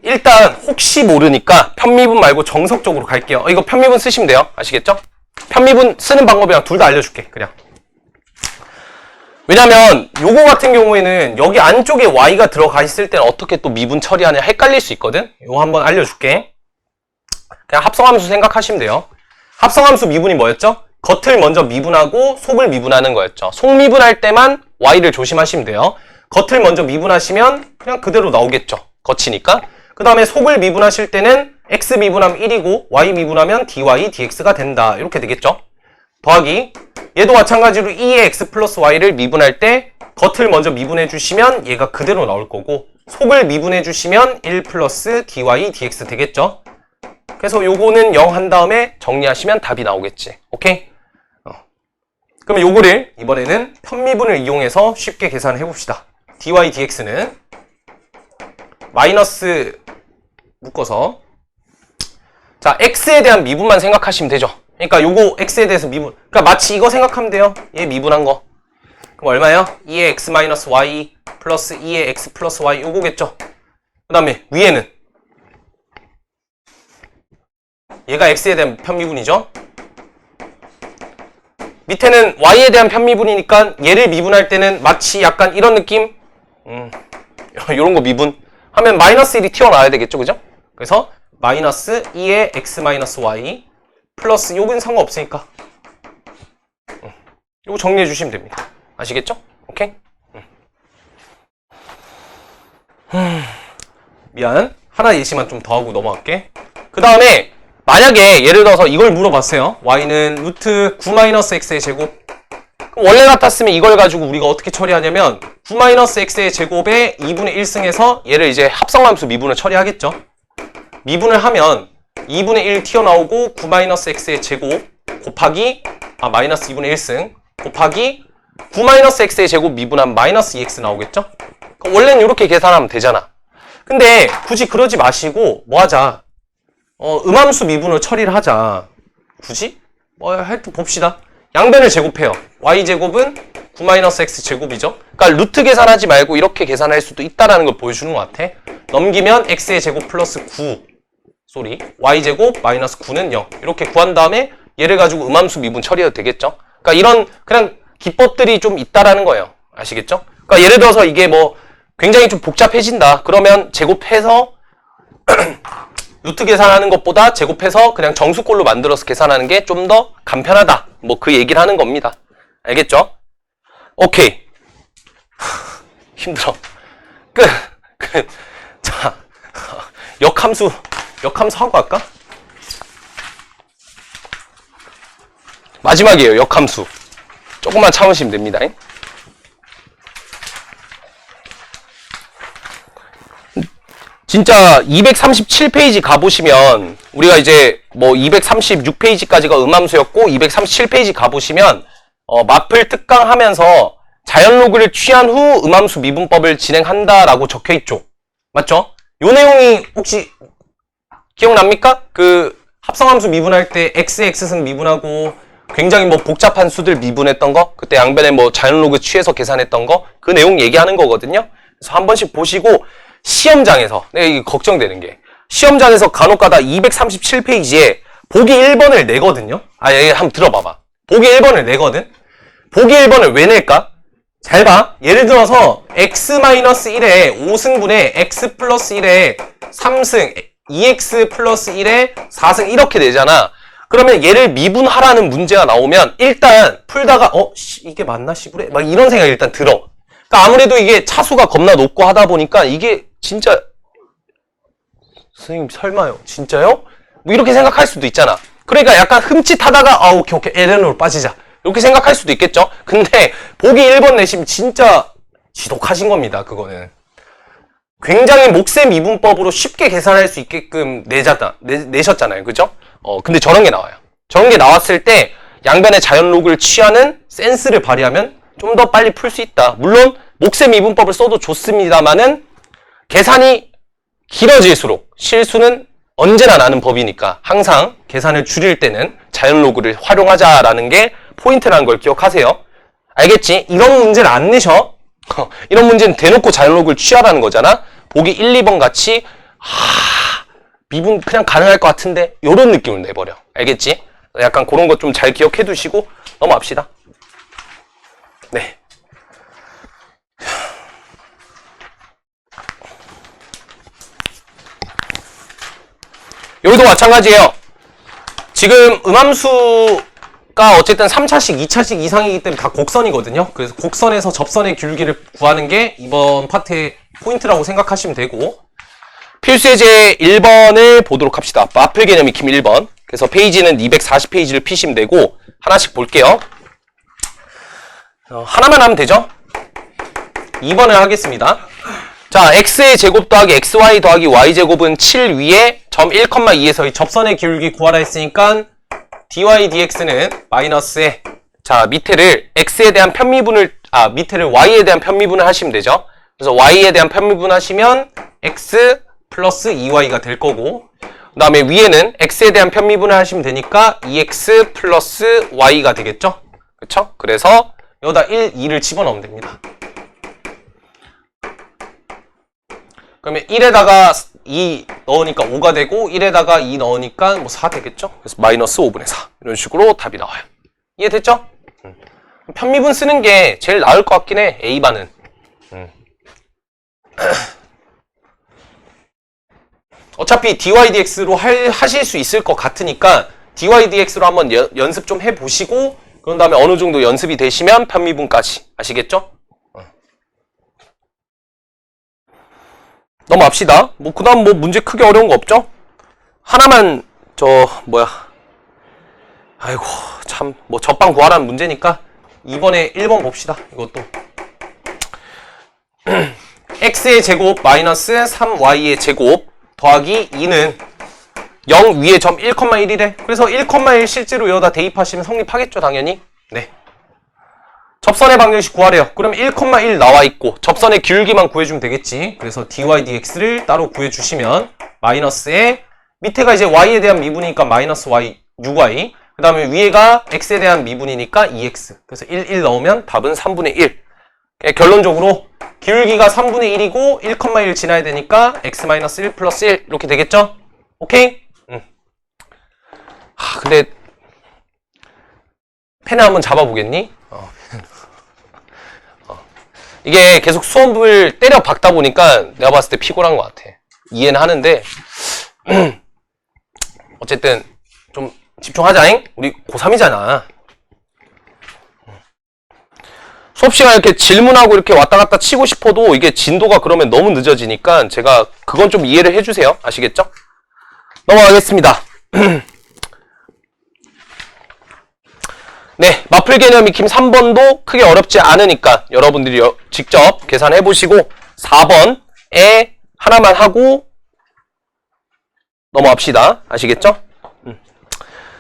일단 혹시 모르니까 편미분 말고 정석적으로 갈게요. 이거 편미분 쓰시면 돼요. 아시겠죠? 편미분 쓰는 방법이랑 둘 다 알려줄게. 그냥. 왜냐면 요거 같은 경우에는 여기 안쪽에 y가 들어가 있을 때는 어떻게 또 미분 처리하냐 헷갈릴 수 있거든. 요거 한번 알려줄게. 그냥 합성함수 생각하시면 돼요. 합성함수 미분이 뭐였죠? 겉을 먼저 미분하고 속을 미분하는 거였죠. 속 미분할 때만 y를 조심하시면 돼요. 겉을 먼저 미분하시면 그냥 그대로 나오겠죠. 겉이니까. 그 다음에 속을 미분하실 때는 x 미분하면 1이고 y 미분하면 dy, dx가 된다. 이렇게 되겠죠. 더하기. 얘도 마찬가지로 2의 x 플러스 y를 미분할 때 겉을 먼저 미분해 주시면 얘가 그대로 나올 거고 속을 미분해 주시면 1 플러스 dy, dx 되겠죠. 그래서 요거는 0 한 다음에 정리하시면 답이 나오겠지. 오케이? 그럼 요거를 이번에는 편미분을 이용해서 쉽게 계산해 봅시다. dy, dx는 마이너스 묶어서 자, x에 대한 미분만 생각하시면 되죠. 그러니까 요거 x에 대해서 미분. 그러니까 마치 이거 생각하면 돼요. 얘 미분한 거. 그럼 얼마예요? 2의 x 마이너스 y 플러스 2의 x 플러스 y 요거겠죠. 그 다음에 위에는 얘가 x에 대한 편미분이죠. 밑에는 y에 대한 편미분이니까 얘를 미분할 때는 마치 약간 이런 느낌? 요런 거 미분 하면 마이너스 1이 튀어나와야 되겠죠. 그죠? 그래서 마이너스 2의 x 마이너스 y 플러스 요건 상관없으니까 요거 정리해 주시면 됩니다. 아시겠죠? 오케이? 미안. 하나 예시만 좀 더 하고 넘어갈게. 그 다음에 만약에 예를 들어서 이걸 물어봤어요. y는 루트 9-x의 제곱. 그럼 원래 같았으면 이걸 가지고 우리가 어떻게 처리하냐면 9-x의 제곱에 2분의 1승해서 얘를 이제 합성함수 미분을 처리하겠죠. 미분을 하면 2분의 1 튀어나오고 9-x의 제곱 곱하기 마이너스 2분의 1승 곱하기 9-x의 제곱 미분하면 마이너스 2x 나오겠죠? 원래는 이렇게 계산하면 되잖아. 근데 굳이 그러지 마시고 뭐 하자. 음함수 미분을 처리를 하자. 굳이? 하여튼 봅시다. 양변을 제곱해요. y제곱은 9-x 제곱이죠. 그러니까 루트 계산하지 말고 이렇게 계산할 수도 있다는 걸 보여주는 것 같아. 넘기면 x의 제곱 플러스 9 y제곱 마이너스 9는 0 이렇게 구한 다음에 얘를 가지고 음함수 미분 처리해도 되겠죠. 그러니까 이런 그냥 기법들이 좀 있다라는 거예요. 아시겠죠? 그러니까 예를 들어서 이게 뭐 굉장히 좀 복잡해진다. 그러면 제곱해서 루트 계산하는 것보다 제곱해서 그냥 정수꼴로 만들어서 계산하는 게 좀 더 간편하다. 뭐 그 얘기를 하는 겁니다. 알겠죠? 오케이. 힘들어. 끝. 자, 역함수 하고 갈까? 마지막이에요. 역함수. 조금만 참으시면 됩니다. 진짜 237페이지 가보시면 우리가 이제 뭐 236페이지까지가 음함수였고 237페이지 가보시면 마플 특강하면서 자연로그를 취한 후 음함수 미분법을 진행한다라고 적혀있죠. 맞죠? 요 내용이 혹시 기억납니까? 그 합성함수 미분할 때 x승 미분하고 굉장히 뭐 복잡한 수들 미분했던 거 그때 양변에 뭐 자연로그 취해서 계산했던 거 그 내용 얘기하는 거거든요. 그래서 한 번씩 보시고 시험장에서 내가 이게 걱정되는 게 시험장에서 간혹가다 237페이지에 보기 1번을 내거든요. 얘 한번 들어봐봐. 보기 1번을 내거든. 보기 1번을 왜 낼까? 잘 봐. 예를 들어서 x-1에 5승분에 x 플러스 1에 3승 2x 플러스 1에 4승 이렇게 되잖아. 그러면 얘를 미분하라는 문제가 나오면 일단 풀다가 이게 맞나 시부래? 막 이런 생각이 일단 들어. 그러니까 아무래도 이게 차수가 겁나 높고 하다 보니까 이게 진짜 선생님 설마요? 진짜요? 뭐 이렇게 생각할 수도 있잖아. 그러니까 약간 흠칫하다가 오케이 에렌으로 빠지자 이렇게 생각할 수도 있겠죠. 근데 보기 1번 내시면 진짜 지독하신 겁니다. 그거는 굉장히 몫의 미분법으로 쉽게 계산할 수 있게끔 내셨잖아요. 그죠? 근데 저런 게 나와요. 저런 게 나왔을 때 양변의 자연로그를 취하는 센스를 발휘하면 좀 더 빨리 풀 수 있다. 물론 몫의 미분법을 써도 좋습니다만은 계산이 길어질수록 실수는 언제나 나는 법이니까 항상 계산을 줄일 때는 자연로그를 활용하자라는 게 포인트라는 걸 기억하세요. 알겠지? 이런 문제를 안 내셔. 이런 문제는 대놓고 자연록을 취하라는 거잖아. 보기 1, 2번 같이 미분 그냥 가능할 것 같은데 요런 느낌을 내버려. 알겠지? 약간 그런 것 좀 잘 기억해 두시고 넘어갑시다. 네. 여기도 마찬가지예요. 지금 음함수가 어쨌든 3차식, 2차식 이상이기 때문에 다 곡선이거든요. 그래서 곡선에서 접선의 귤기를 구하는 게 이번 파트의 포인트라고 생각하시면 되고, 필수예제 1번을 보도록 합시다. 마플 개념 익힘 1번. 그래서 페이지는 240페이지를 피시면 되고, 하나씩 볼게요. 하나만 하면 되죠? 2번을 하겠습니다. 자, x의 제곱 더하기 xy 더하기 y제곱은 7 위에 점 1,2에서의 접선의 기울기 구하라 했으니까 dy dx는 마이너스에, 자, 밑에를 x에 대한 편미분을, 밑에를 y에 대한 편미분을 하시면 되죠. 그래서 y에 대한 편미분 하시면 x 플러스 2y가 될 거고, 그 다음에 위에는 x에 대한 편미분을 하시면 되니까 2x 플러스 y가 되겠죠? 그쵸? 그래서 여기다 1, 2를 집어넣으면 됩니다. 그러면 1에다가 2 넣으니까 5가 되고 1에다가 2 넣으니까 뭐 4 되겠죠? 그래서 마이너스 5분의 4 이런 식으로 답이 나와요. 이해됐죠? 편미분 쓰는 게 제일 나을 것 같긴 해. A반은. 어차피 dy dx로 하실 수 있을 것 같으니까 dy dx로 한번 연습 좀 해보시고, 그런 다음에 어느 정도 연습이 되시면 편미분까지. 아시겠죠? 넘어갑시다. 뭐 그다음 뭐 문제 크게 어려운 거 없죠? 하나만 아이고 참 뭐 접방 구하라는 문제니까 이번에 1번 봅시다. 이것도 x의 제곱 마이너스 3y의 제곱 더하기 2는 0 위에 점 1,1이래. 그래서 1,1 실제로 여기다 대입하시면 성립하겠죠, 당연히. 네. 접선의 방정식 구하래요. 그럼 1,1 나와 있고 접선의 기울기만 구해주면 되겠지. 그래서 dy dx를 따로 구해주시면 마이너스에, 밑에가 이제 y에 대한 미분이니까 마이너스 y 6y, 그 다음에 위에가 x에 대한 미분이니까 2x. 그래서 1 넣으면 답은 3분의 1. 결론적으로 기울기가 3분의 1이고 1,1 지나야 되니까 x-1 플러스 1 이렇게 되겠죠? 오케이? 근데 펜을 한번 잡아보겠니? 이게 계속 수업을 때려 박다 보니까 내가 봤을 때 피곤한 것 같아. 이해는 하는데 어쨌든 좀 집중하자잉? 우리 고3이잖아. 수업 시간에 이렇게 질문하고 이렇게 왔다 갔다 치고 싶어도 이게 진도가 그러면 너무 늦어지니까 제가 그건 좀 이해를 해주세요. 아시겠죠? 넘어가겠습니다. 네, 마플 개념 익힘 3번도 크게 어렵지 않으니까 여러분들이 직접 계산해 보시고 4번에 하나만 하고 넘어갑시다. 아시겠죠?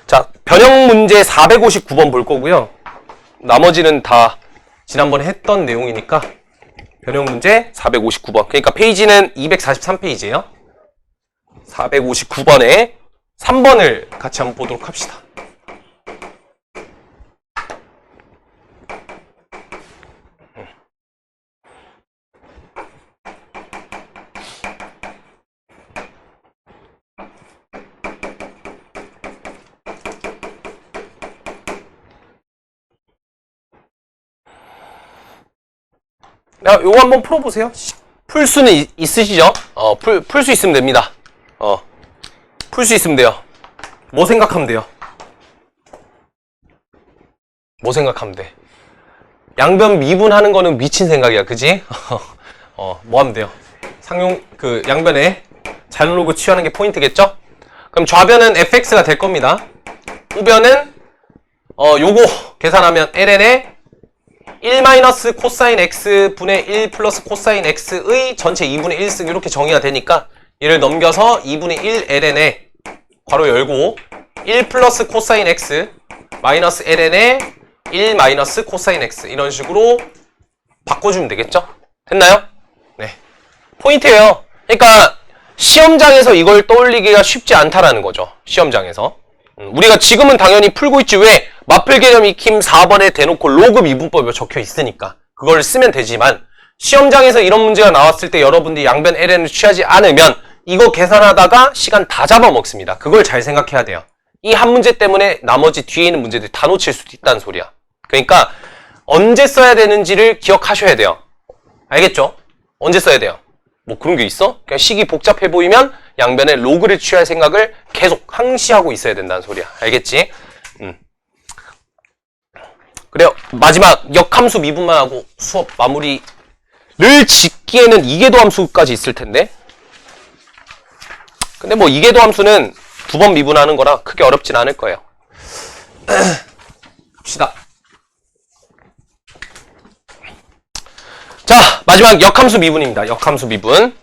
자, 변형 문제 459번 볼 거고요. 나머지는 다 지난번에 했던 내용이니까 변형 문제 459번. 그러니까 페이지는 243페이지예요. 459번에 3번을 같이 한번 보도록 합시다. 야, 요거 한번 풀어보세요. 풀 수는 있으시죠? 풀 수 있으면 됩니다. 풀 수 있으면 돼요. 뭐 생각하면 돼요? 뭐 생각하면 돼? 양변 미분하는 거는 미친 생각이야, 그지? 뭐 하면 돼요? 양변에 자연로그 취하는 게 포인트겠죠? 그럼 좌변은 fx가 될 겁니다. 우변은, 요거 계산하면 ln에 1 마이너스 코사인 x 분의 1 플러스 코사인 x의 전체 2분의 1승 이렇게 정의가 되니까 얘를 넘겨서 2분의 1 ln에 괄호 열고 1 플러스 코사인 x 마이너스 ln에 1 마이너스 코사인 x 이런 식으로 바꿔주면 되겠죠? 됐나요? 네. 포인트예요. 그러니까 시험장에서 이걸 떠올리기가 쉽지 않다라는 거죠. 시험장에서. 우리가 지금은 당연히 풀고 있지 왜? 마플 개념 익힘 4번에 대놓고 로그 미분법이 적혀 있으니까 그걸 쓰면 되지만 시험장에서 이런 문제가 나왔을 때 여러분들이 양변 LN을 취하지 않으면 이거 계산하다가 시간 다 잡아먹습니다. 그걸 잘 생각해야 돼요. 이 한 문제 때문에 나머지 뒤에 있는 문제들이 다 놓칠 수도 있다는 소리야. 그러니까 언제 써야 되는지를 기억하셔야 돼요. 알겠죠? 언제 써야 돼요? 뭐 그런 게 있어? 그냥 식이 복잡해 보이면 양변에 로그를 취할 생각을 계속 항시하고 있어야 된다는 소리야. 알겠지? 그래요. 마지막 역함수 미분만 하고 수업 마무리를 짓기에는 이계도 함수까지 있을 텐데. 근데 뭐 이계도 함수는 2번 미분하는 거라 크게 어렵진 않을 거예요. 갑시다. 자, 마지막 역함수 미분입니다. 역함수 미분.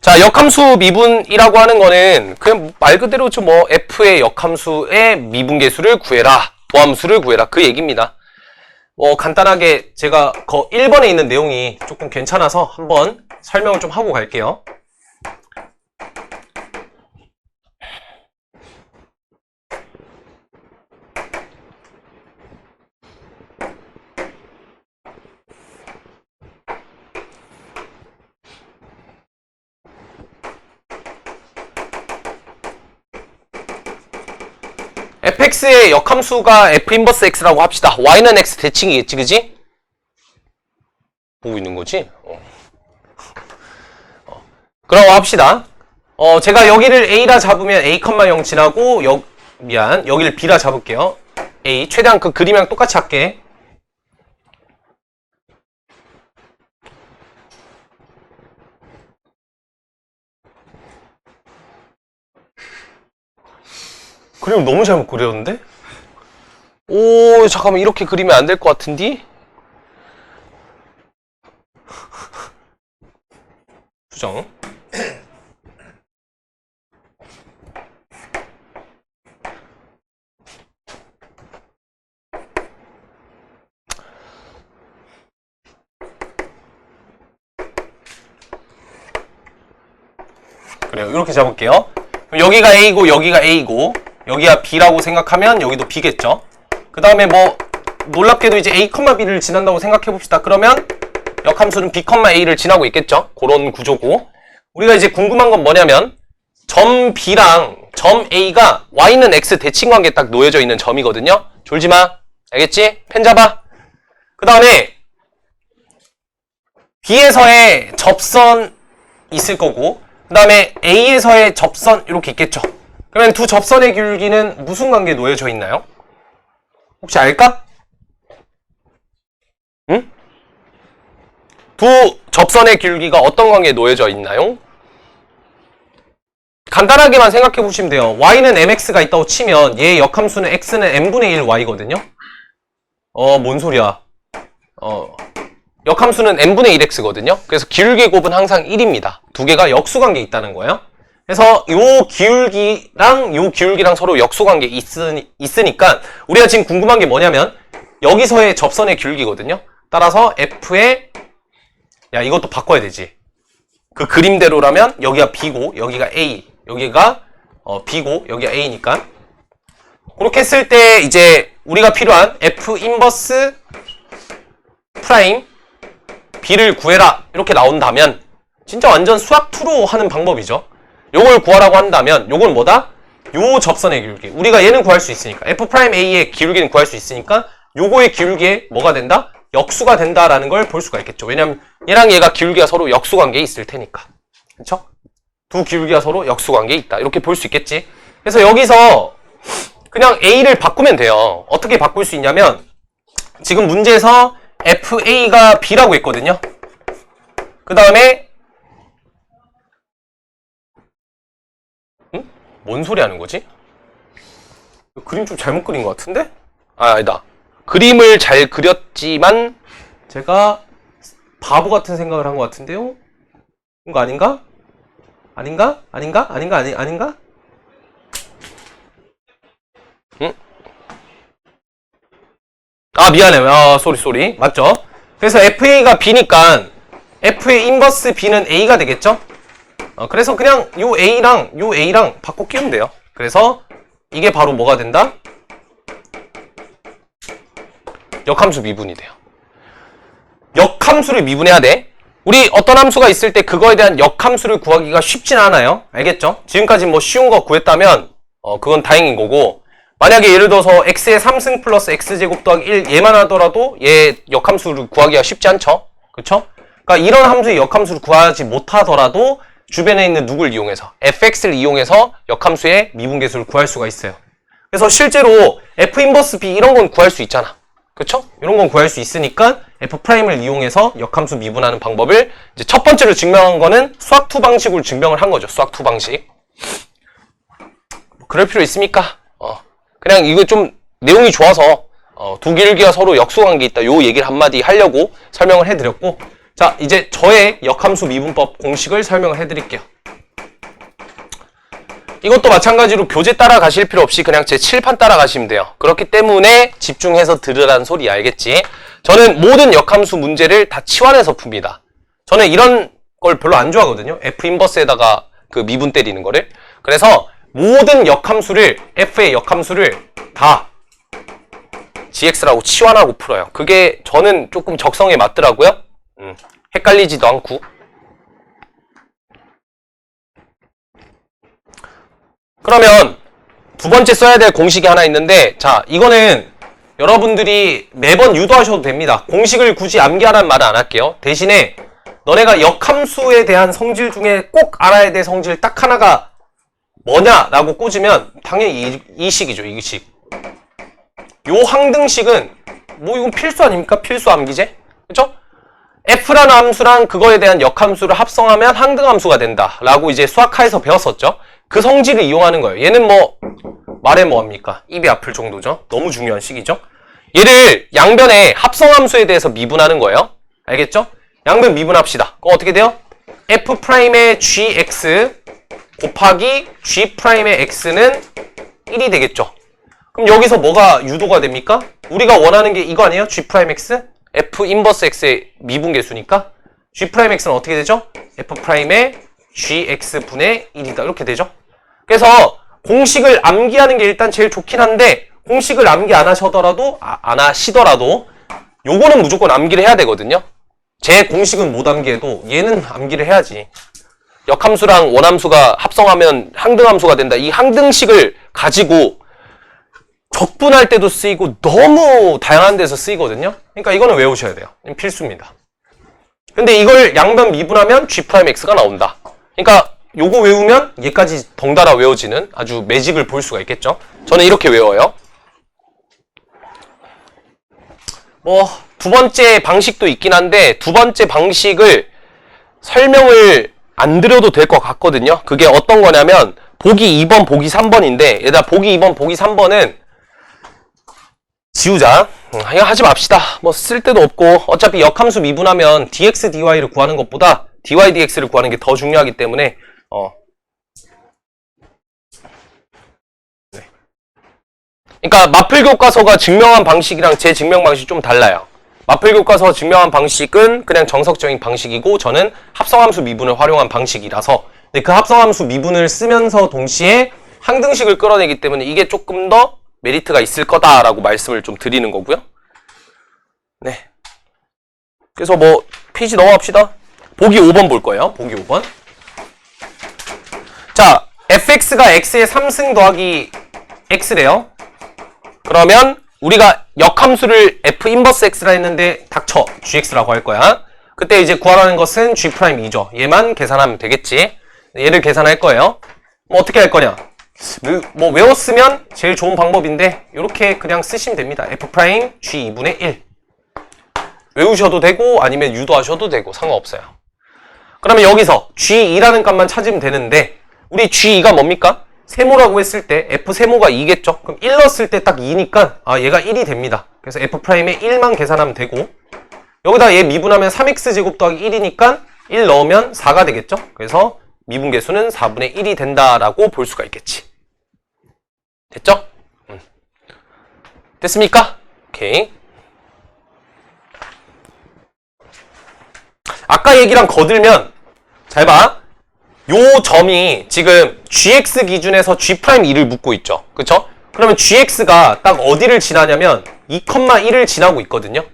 자, 역함수 미분이라고 하는 거는 그냥 말 그대로 좀 뭐 f의 역함수의 미분계수를 구해라, 보함수를 구해라 그 얘기입니다. 뭐 간단하게 제가 1번에 있는 내용이 조금 괜찮아서 한번 설명을 좀 하고 갈게요. fx의 역함수가 f 인버스 x라고 합시다. y는 x 대칭이겠지, 그지? 보고 있는 거지? 그라고 합시다. 제가 여기를 a라 잡으면 a, 0 지나고 여기를 b라 잡을게요. a 최대한 그 그림이랑 똑같이 할게. 그림 너무 잘못 그렸는데? 오, 잠깐만, 이렇게 그리면 안 될 것 같은데? 수정. 그래요, 이렇게 잡을게요. 여기가 a고, 여기가 a고, 여기가 b라고 생각하면 여기도 b겠죠. 그 다음에 뭐 놀랍게도 이제 a, b를 지난다고 생각해 봅시다. 그러면 역함수는 b, a를 지나고 있겠죠. 그런 구조고, 우리가 이제 궁금한 건 뭐냐면 점 b랑 점 a가 y는 x 대칭 관계에 딱 놓여져 있는 점이거든요. 졸지마. 알겠지? 펜 잡아. 그 다음에 b에서의 접선 있을 거고, 그 다음에 a에서의 접선 이렇게 있겠죠. 그러면 두 접선의 기울기는 무슨 관계에 놓여져 있나요? 혹시 알까? 응? 두 접선의 기울기가 어떤 관계에 놓여져 있나요? 간단하게만 생각해 보시면 돼요. y는 mx가 있다고 치면 얘의 역함수는 x는 n분의 1 y거든요. 뭔 소리야. 역함수는 n분의 1x거든요. 그래서 기울기 곱은 항상 1입니다. 두 개가 역수관계에 있다는 거예요. 그래서 요 기울기랑 서로 역수관계에 있으니까 우리가 지금 궁금한 게 뭐냐면 여기서의 접선의 기울기거든요. 따라서 f의 이것도 바꿔야 되지. 그 그림대로라면 여기가 b고 여기가 a, 여기가 b고 여기가 a니까 그렇게 했을 때 이제 우리가 필요한 f 인버스 프라임 b를 구해라 이렇게 나온다면 진짜 완전 수학2로 하는 방법이죠. 요걸 구하라고 한다면 요건 뭐다? 요 접선의 기울기. 우리가 얘는 구할 수 있으니까 f'a의 기울기는 구할 수 있으니까 요거의 기울기에 뭐가 된다? 역수가 된다라는 걸 볼 수가 있겠죠. 왜냐면 얘랑 얘가 기울기가 서로 역수관계에 있을 테니까. 그쵸? 두 기울기가 서로 역수관계에 있다. 이렇게 볼 수 있겠지. 그래서 여기서 그냥 a를 바꾸면 돼요. 어떻게 바꿀 수 있냐면 지금 문제에서 fa가 b라고 했거든요. 그 다음에 뭔 소리 하는 거지? 그림 좀 잘못 그린 것 같은데? 아니다. 그림을 잘 그렸지만 제가 바보 같은 생각을 한 것 같은데요? 그런 거 아닌가? 아닌가? 아닌가? 응? 아, 미안해. 아, 쏘리. 맞죠? 그래서 FA가 B니까 F의 인버스 B는 A가 되겠죠? 그래서 그냥 요 A랑 바꿔 끼우면 돼요. 그래서 이게 바로 뭐가 된다? 역함수 미분이 돼요. 역함수를 미분해야 돼. 우리 어떤 함수가 있을 때 그거에 대한 역함수를 구하기가 쉽진 않아요. 알겠죠? 지금까지 뭐 쉬운 거 구했다면 그건 다행인 거고, 만약에 예를 들어서 x의 3승 플러스 x제곱 더하기 1 얘만 하더라도 얘 역함수를 구하기가 쉽지 않죠? 그쵸? 그러니까 이런 함수의 역함수를 구하지 못하더라도 주변에 있는 누굴 이용해서 fx를 이용해서 역함수의 미분계수를 구할 수가 있어요. 그래서 실제로 f 인버스 b 이런 건 구할 수 있잖아. 그쵸? 이런 건 구할 수 있으니까 f'을 이용해서 역함수 미분하는 방법을 이제 첫 번째로 증명한 거는 수학2 방식으로 증명을 한 거죠. 수학2 방식. 그럴 필요 있습니까? 그냥 이거 좀 내용이 좋아서 두 길기가 서로 역수관계 있다 요 얘기를 한마디 하려고 설명을 해드렸고, 자 이제 저의 역함수 미분법 공식을 설명을 해드릴게요. 이것도 마찬가지로 교재 따라가실 필요 없이 그냥 제 칠판 따라가시면 돼요. 그렇기 때문에 집중해서 들으라는 소리 알겠지? 저는 모든 역함수 문제를 다 치환해서 풉니다. 저는 이런 걸 별로 안 좋아하거든요. F 인버스에다가 그 미분 때리는 거를. 그래서 모든 역함수를, F의 역함수를 다 GX라고 치환하고 풀어요. 그게 저는 조금 적성에 맞더라고요. 헷갈리지도 않고. 그러면 두 번째 써야 될 공식이 하나 있는데, 자 이거는 여러분들이 매번 유도하셔도 됩니다. 공식을 굳이 암기하라는 말은 안 할게요. 대신에 너네가 역함수에 대한 성질 중에 꼭 알아야 될 성질 딱 하나가 뭐냐라고 꽂으면 당연히 이 식이죠. 이 식. 요 항등식은 뭐 이건 필수 아닙니까? 필수 암기제? 그쵸? F라는 함수랑 그거에 대한 역함수를 합성하면 항등함수가 된다 라고 이제 수학하에서 배웠었죠. 그 성질을 이용하는 거예요. 얘는 뭐 말해 뭐합니까? 입이 아플 정도죠. 너무 중요한 식이죠. 얘를 양변의 합성함수에 대해서 미분하는 거예요. 알겠죠? 양변 미분합시다. 그럼 어떻게 돼요? F'의 gx 곱하기 g'의 x는 1이 되겠죠. 그럼 여기서 뭐가 유도가 됩니까? 우리가 원하는 게 이거 아니에요? g'x? f 인버스 x의 미분계수니까 g'x는 어떻게 되죠? f'의 gx분의 1이다. 이렇게 되죠. 그래서 공식을 암기하는 게 일단 제일 좋긴 한데, 공식을 암기 안 하시더라도 요거는 무조건 암기를 해야 되거든요. 제 공식은 못 암기해도 얘는 암기를 해야지. 역함수랑 원함수가 합성하면 항등함수가 된다. 이 항등식을 가지고 적분할 때도 쓰이고 너무 다양한 데서 쓰이거든요. 그러니까 이거는 외우셔야 돼요. 필수입니다. 근데 이걸 양변 미분하면 g'x가 나온다. 그러니까 요거 외우면 얘까지 덩달아 외워지는 아주 매직을 볼 수가 있겠죠. 저는 이렇게 외워요. 뭐 두 번째 방식도 있긴 한데, 두 번째 방식을 설명을 안 드려도 될 것 같거든요. 그게 어떤 거냐면 보기 2번, 보기 3번인데, 얘들아 보기 2번, 보기 3번은 지우자. 이거 하지 맙시다. 뭐 쓸데도 없고 어차피 역함수 미분하면 dx, dy를 구하는 것보다 dy, dx를 구하는 게 더 중요하기 때문에 네. 그러니까 마플교과서가 증명한 방식이랑 제 증명 방식이 좀 달라요. 마플교과서 증명한 방식은 그냥 정석적인 방식이고, 저는 합성함수 미분을 활용한 방식이라서, 근데 그 합성함수 미분을 쓰면서 동시에 항등식을 끌어내기 때문에 이게 조금 더 메리트가 있을 거다라고 말씀을 좀 드리는 거고요. 네. 그래서 뭐 페이지 넘어갑시다. 보기 5번 볼 거예요. 보기 5번. 자, fx가 x의 3승 더하기 x래요. 그러면 우리가 역함수를 f 인버스 x라 했는데 닥쳐 gx라고 할 거야. 그때 이제 구하라는 것은 g'2죠. 얘만 계산하면 되겠지. 얘를 계산할 거예요. 뭐 어떻게 할 거냐? 뭐 외웠으면 제일 좋은 방법인데 이렇게 그냥 쓰시면 됩니다. f' g2분의 1 외우셔도 되고 아니면 유도하셔도 되고 상관없어요. 그러면 여기서 g2라는 값만 찾으면 되는데, 우리 g2가 뭡니까? 세모라고 했을 때 f 세모가 2겠죠? 그럼 1 넣었을 때 딱 2니까 얘가 1이 됩니다. 그래서 f'의 1만 계산하면 되고, 여기다 얘 미분하면 3x제곱 더하기 1이니까 1 넣으면 4가 되겠죠? 그래서 미분계수는 4분의 1이 된다라고 볼 수가 있겠지. 됐죠? 됐습니까? 오케이. 아까 얘기랑 거들면 잘 봐. 요 점이 지금 gx 기준에서 g'2를 묻고 있죠. 그쵸? 그러면 gx가 딱 어디를 지나냐면 2,1을 지나고 있거든요.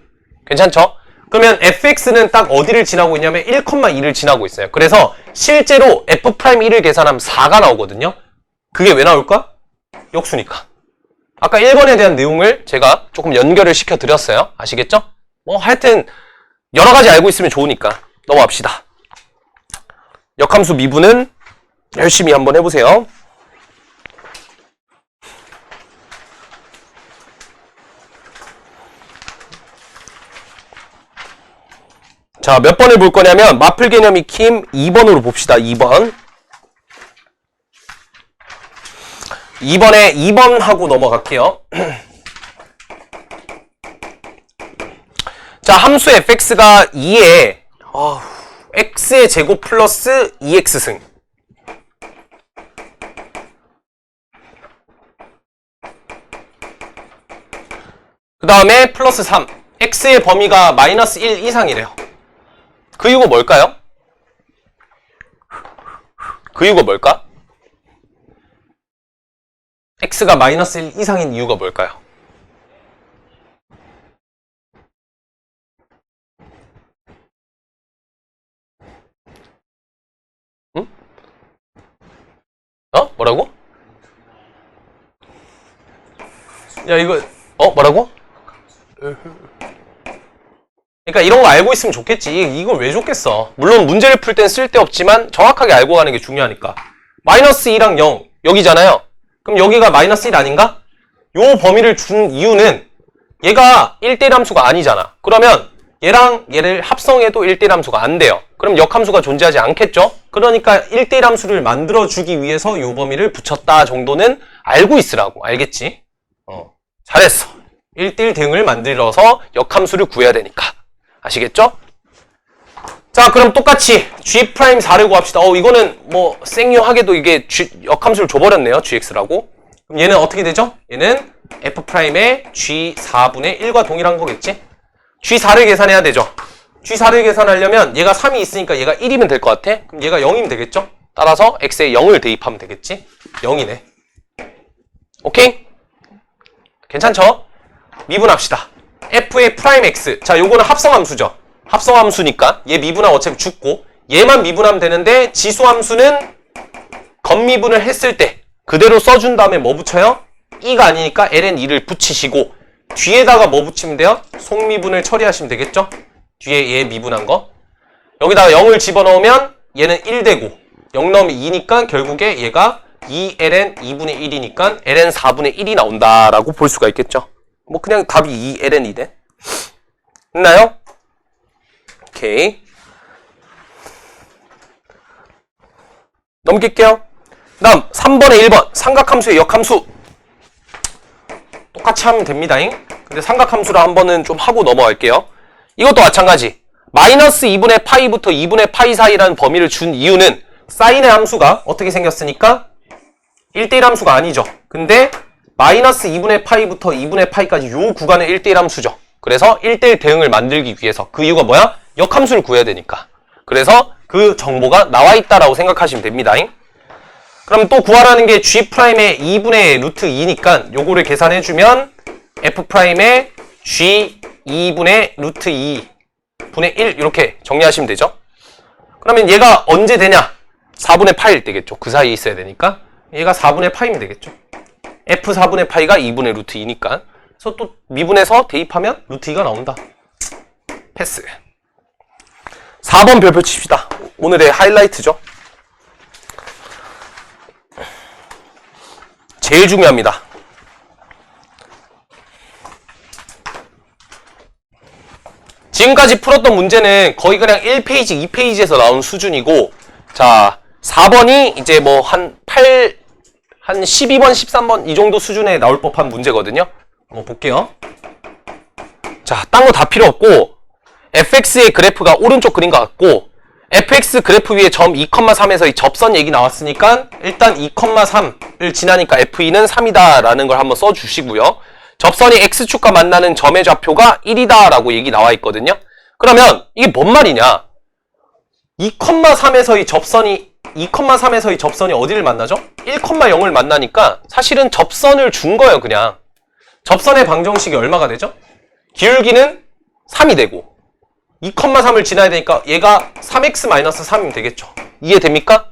괜찮죠? 그러면 fx는 딱 어디를 지나고 있냐면 1,2를 지나고 있어요. 그래서 실제로 f'1을 계산하면 4가 나오거든요. 그게 왜 나올까? 역수니까. 아까 1번에 대한 내용을 제가 조금 연결을 시켜드렸어요. 아시겠죠? 뭐 하여튼 여러 가지 알고 있으면 좋으니까 넘어갑시다. 역함수 미분은 열심히 한번 해보세요. 자, 몇 번을 볼 거냐면 마플 개념 익힘 2번으로 봅시다. 2번. 2번에 2번 하고 넘어갈게요. 자, 함수 fx가 2에 x의 제곱 플러스 2x승. 그 다음에 플러스 3. x의 범위가 마이너스 1 이상이래요. 그 이유가 뭘까요? 그 이유가 뭘까? x가 마이너스 1 이상인 이유가 뭘까요? 응? 뭐라고? 야, 이거, 뭐라고? 그러니까 이런 거 알고 있으면 좋겠지. 이걸 왜 좋겠어? 물론 문제를 풀 땐 쓸데없지만 정확하게 알고 가는 게 중요하니까. 마이너스 2랑 0 여기잖아요. 그럼 여기가 마이너스 1 아닌가? 요 범위를 준 이유는 얘가 1대1 함수가 아니잖아. 그러면 얘랑 얘를 합성해도 1대1 함수가 안 돼요. 그럼 역함수가 존재하지 않겠죠? 그러니까 1대1 함수를 만들어주기 위해서 요 범위를 붙였다 정도는 알고 있으라고. 알겠지? 잘했어. 1대1 대응을 만들어서 역함수를 구해야 되니까. 아시겠죠? 자, 그럼 똑같이 g'4를 구합시다. 이거는 뭐 생략하게도 이게 역함수를 줘버렸네요. gx라고. 그럼 얘는 어떻게 되죠? 얘는 f'의 g4분의 1과 동일한 거겠지? g4를 계산해야 되죠. g4를 계산하려면 얘가 3이 있으니까 얘가 1이면 될 것 같아. 그럼 얘가 0이면 되겠죠? 따라서 x에 0을 대입하면 되겠지? 0이네. 오케이? 괜찮죠? 미분합시다. f의 프라임 x. 자, 요거는 합성함수죠. 합성함수니까 얘 미분하면 어차피 죽고 얘만 미분하면 되는데 지수함수는 겉미분을 했을 때 그대로 써준 다음에 뭐 붙여요? e가 아니니까 ln2를 붙이시고 뒤에다가 뭐 붙이면 돼요? 속미분을 처리하시면 되겠죠? 뒤에 얘 미분한 거. 여기다가 0을 집어넣으면 얘는 1 되고 0 넣으면 2니까 결국에 얘가 2ln 2분의 1이니까 ln 4분의 1이 나온다라고 볼 수가 있겠죠? 뭐 그냥 답이 2ln이네. 됐나요? 오케이. 넘길게요. 그 다음 3번에 1번 삼각함수의 역함수. 똑같이 하면 됩니다잉. 근데 삼각함수를 한 번은 좀 하고 넘어갈게요. 이것도 마찬가지. 마이너스 2분의 파이부터 2분의 파이 사이라는 범위를 준 이유는 사인의 함수가 어떻게 생겼으니까 1대1 함수가 아니죠. 근데 마이너스 2분의 파이부터 2분의 파이까지 요 구간의 1대1 함수죠. 그래서 1대1 대응을 만들기 위해서 그 이유가 뭐야? 역함수를 구해야 되니까. 그래서 그 정보가 나와 있다라고 생각하시면 됩니다. 그럼 또 구하라는 게 G'의 2분의 루트 2니까 요거를 계산해주면 F'의 G 2분의 루트 2 분의 1 이렇게 정리하시면 되죠. 그러면 얘가 언제 되냐? 4분의 파일 되겠죠. 그 사이에 있어야 되니까 얘가 4분의 파이면 되겠죠. F 4분의 파이가 2분의 루트 2니까 그래서 또 미분해서 대입하면 루트 2가 나온다. 패스. 4번 별표 칩시다. 오늘의 하이라이트죠. 제일 중요합니다. 지금까지 풀었던 문제는 거의 그냥 1페이지, 2페이지에서 나온 수준이고, 자, 4번이 이제 뭐 한 12번, 13번 이 정도 수준에 나올 법한 문제거든요. 한번 볼게요. 자, 딴 거 다 필요 없고, fx의 그래프가 오른쪽 그린 것 같고, fx 그래프 위에 점 2,3에서 이 접선 얘기 나왔으니까 일단 2,3을 지나니까 f2는 3이다 라는 걸 한번 써주시고요. 접선이 x축과 만나는 점의 좌표가 1이다 라고 얘기 나와 있거든요. 그러면 이게 뭔 말이냐? 2,3에서의 접선이 어디를 만나죠? 1,0을 만나니까 사실은 접선을 준 거예요, 그냥. 접선의 방정식이 얼마가 되죠? 기울기는 3이 되고 2,3을 지나야 되니까 얘가 3x-3이면 되겠죠. 이해됩니까?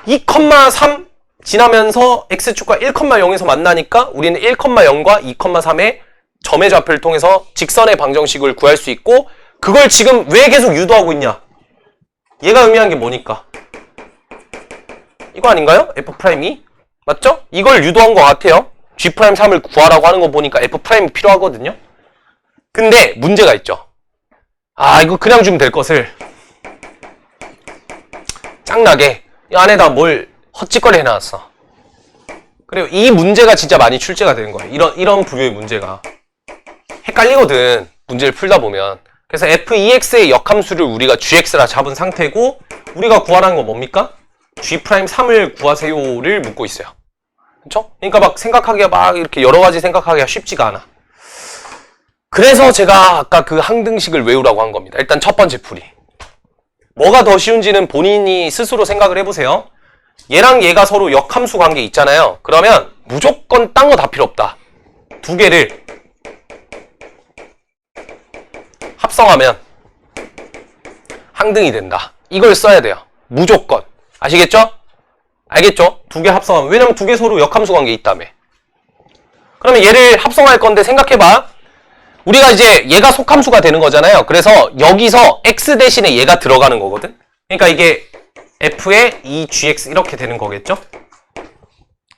2,3 지나면서 x축과 1,0에서 만나니까 우리는 1,0과 2,3의 점의 좌표를 통해서 직선의 방정식을 구할 수 있고, 그걸 지금 왜 계속 유도하고 있냐? 얘가 의미한 게 뭐니까? 이거 아닌가요? F'이? 맞죠? 이걸 유도한 것 같아요. G'3을 구하라고 하는 거 보니까 F'이 필요하거든요. 근데 문제가 있죠. 이거 그냥 주면 될 것을 짱나게 이 안에다 뭘 헛짓거리 해놨어. 그리고 이 문제가 진짜 많이 출제가 되는 거예요. 이런 부류의 문제가 헷갈리거든, 문제를 풀다 보면. 그래서 f(2x의) 역함수를 우리가 gx라 잡은 상태고, 우리가 구하라는 건 뭡니까? g'3을 구하세요를 묻고 있어요. 그쵸? 그러니까 막 생각하기가 막 이렇게 여러 가지 생각하기가 쉽지가 않아. 그래서 제가 아까 그 항등식을 외우라고 한 겁니다. 일단 첫 번째 풀이. 뭐가 더 쉬운지는 본인이 스스로 생각을 해보세요. 얘랑 얘가 서로 역함수 관계 있잖아요. 그러면 무조건 딴 거 다 필요 없다. 두 개를 합성하면 항등이 된다. 이걸 써야 돼요. 무조건. 아시겠죠? 알겠죠? 두 개 합성하면. 왜냐면 두 개 서로 역함수 관계 있다며. 그러면 얘를 합성할 건데 생각해봐. 우리가 이제 얘가 속함수가 되는 거잖아요. 그래서 여기서 x 대신에 얘가 들어가는 거거든. 그러니까 이게 f의 2gx 이렇게 되는 거겠죠?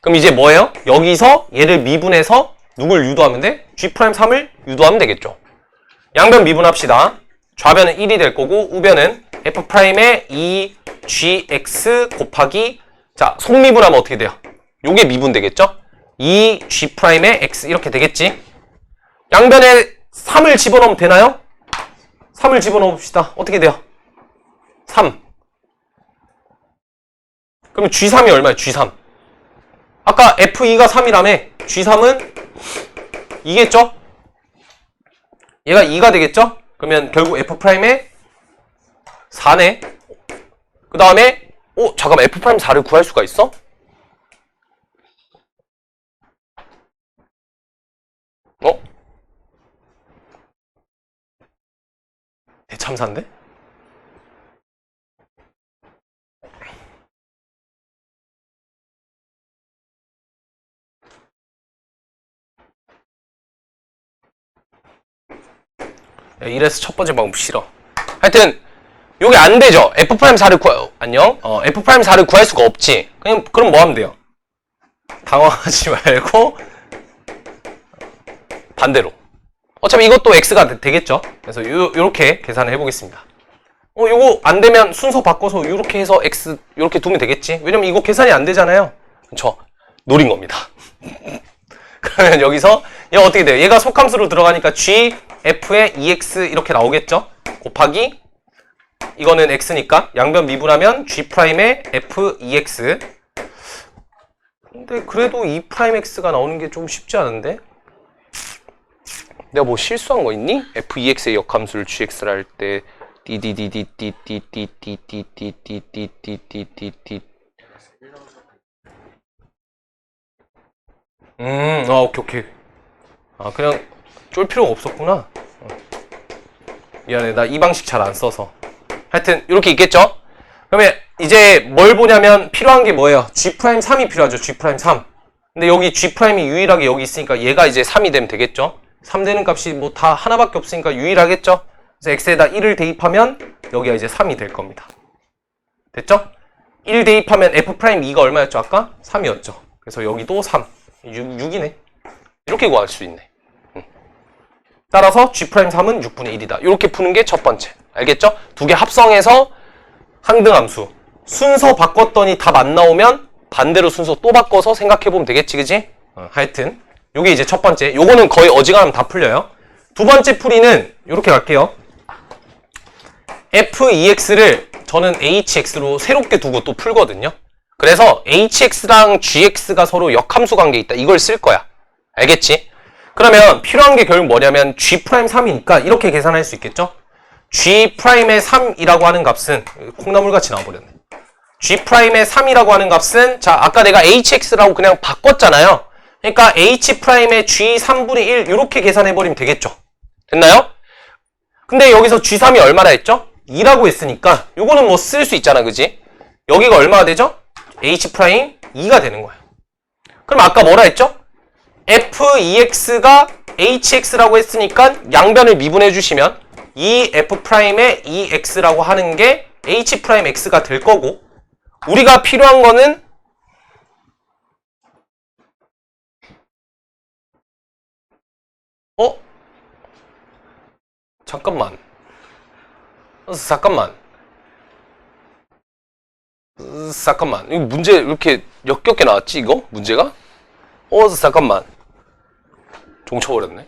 그럼 이제 뭐예요? 여기서 얘를 미분해서 누굴 유도하면 돼? g'3을 유도하면 되겠죠. 양변 미분합시다. 좌변은 1이 될 거고 우변은 f'의 2gx 곱하기, 자 속미분하면 어떻게 돼요? 요게 미분 되겠죠? 2g'의 x 이렇게 되겠지? 양변에 3을 집어넣으면 되나요? 3을 집어넣어 봅시다. 어떻게 돼요? 3. 그럼 G3이 얼마예요? G3. 아까 F2가 3이라며. G3은 2겠죠? 얘가 2가 되겠죠? 그러면 결국 F'의 4네. 그 다음에 잠깐만, F'4를 구할 수가 있어? 대참사인데? 야, 이래서 첫 번째 방법 싫어. 하여튼 요게 안 되죠. F'4를 안녕? F'4를 구할 수가 없지. 그럼 뭐 하면 돼요? 당황하지 말고 반대로. 어차피 이것도 x가 되겠죠. 그래서 요렇게 계산을 해보겠습니다. 요거 안 되면 순서 바꿔서 요렇게 해서 x 요렇게 두면 되겠지. 왜냐면 이거 계산이 안 되잖아요. 그쵸? 노린 겁니다. 그러면 여기서 얘가 어떻게 돼요? 얘가 속함수로 들어가니까 g f의 2x 이렇게 나오겠죠? 곱하기 이거는 x니까 양변 미분하면 g'의 f 2x. 근데 그래도 2'x가 나오는 게 좀 쉽지 않은데? 내가 뭐 실수한 거 있니? f2x의 역함수를 gx라 할 때 오케이. 그냥 쫄 필요가 없었구나. 미안해, 나 이 방식 잘 안 써서. 하여튼 이렇게 있겠죠? 그러면 이제 뭘 보냐면 필요한 게 뭐예요? G'3이 필요하죠. G'3. 근데 여기 G'이 유일하게 여기 있으니까 얘가 이제 3이 되면 되겠죠? 3 되는 값이 뭐 다 하나밖에 없으니까 유일하겠죠? 그래서 x에다 1을 대입하면 여기가 이제 3이 될 겁니다. 됐죠? 1 대입하면 F'2가 얼마였죠? 아까? 3이었죠. 그래서 여기도 3. 6이네. 이렇게 구할 수 있네. 따라서 G'3은 6분의 1이다. 이렇게 푸는 게 첫 번째. 알겠죠? 두 개 합성해서 항등함수. 순서 바꿨더니 답 안 나오면 반대로 순서 또 바꿔서 생각해보면 되겠지, 그지? 하여튼 요게 이제 첫 번째. 요거는 거의 어지간하면 다 풀려요. 두 번째 풀이는 요렇게 갈게요. f2x를 저는 hx로 새롭게 두고 또 풀거든요. 그래서 hx랑 gx가 서로 역함수 관계에 있다. 이걸 쓸 거야. 알겠지? 그러면 필요한 게 결국 뭐냐면 g'3이니까 이렇게 계산할 수 있겠죠? G'의 3이라고 하는 값은 콩나물같이 나와버렸네. G'의 3이라고 하는 값은 자 아까 내가 hx라고 그냥 바꿨잖아요. 그러니까 h'의 G 3분의 1 이렇게 계산해버리면 되겠죠. 됐나요? 근데 여기서 G3이 얼마나 했죠? 2라고 했으니까 요거는 뭐 쓸 수 있잖아, 그지? 여기가 얼마가 되죠? h'2가 되는 거예요. 그럼 아까 뭐라 했죠? f2x가 hx라고 했으니까 양변을 미분해 주시면 이 f'의 2x라고 하는 게 h'x가 될 거고 우리가 필요한 거는 잠깐만. 이거 문제 왜 이렇게 역겹게 나왔지, 이거? 문제가? 잠깐만. 종쳐버렸네.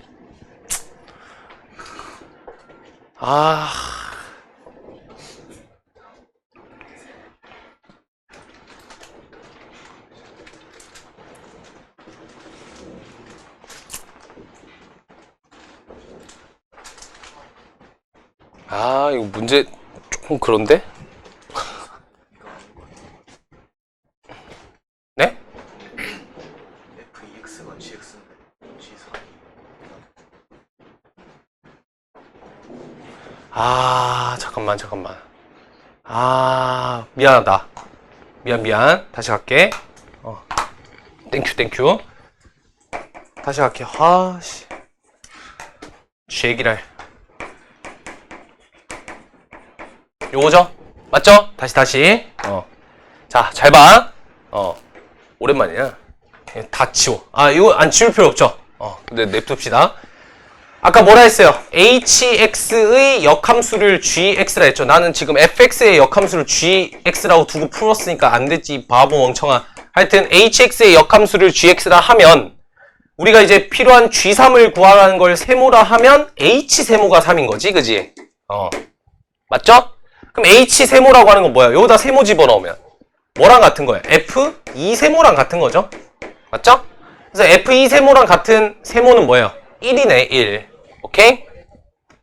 이거 문제 조금 그런데? 네? f2x가 gx인데 g3 잠깐만. 미안하다. 미안. 다시 갈게. 땡큐. 다시 갈게. 쥐얘기를 요거죠? 맞죠? 다시. 자, 잘 봐. 오랜만이야. 다 치워. 이거 안 치울 필요 없죠? 근데 냅둡시다. 아까 뭐라 했어요? hx의 역함수를 gx라 했죠. 나는 지금 fx의 역함수를 gx라고 두고 풀었으니까 안 됐지, 바보 멍청아. 하여튼 hx의 역함수를 gx라 하면 우리가 이제 필요한 g3을 구하라는 걸 세모라 하면 h 세모가 3인 거지, 그지? 맞죠? 그럼 h 세모라고 하는 건 뭐야? 여기다 세모 집어넣으면 뭐랑 같은 거예요? f2 세모랑 같은 거죠? 맞죠? 그래서 f2 세모랑 같은 세모는 뭐예요? 1이네, 1. 오케이?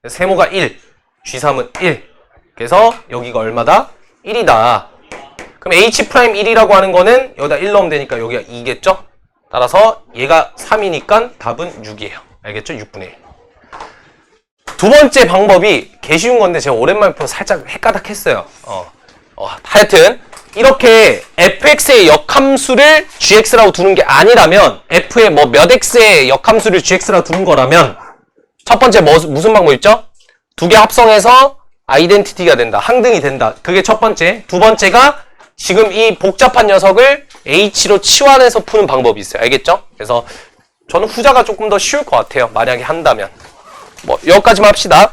세모가 1, G3은 1. 그래서 여기가 얼마다? 1이다. 그럼 H'1이라고 하는 거는 여기다 1 넣으면 되니까 여기가 2겠죠? 따라서 얘가 3이니까 답은 6이에요. 알겠죠? 6분의 1. 두 번째 방법이 개 쉬운 건데 제가 오랜만에 풀어서 살짝 헷가닥했어요. 하여튼 이렇게 fx의 역함수를 gx라고 두는 게 아니라면 f의 뭐 몇 x의 역함수를 gx라고 두는 거라면 첫 번째 무슨 방법 있죠? 두 개 합성해서 아이덴티티가 된다. 항등이 된다. 그게 첫 번째. 두 번째가 지금 이 복잡한 녀석을 h로 치환해서 푸는 방법이 있어요. 알겠죠? 그래서 저는 후자가 조금 더 쉬울 것 같아요. 만약에 한다면. 여기까지만 합시다.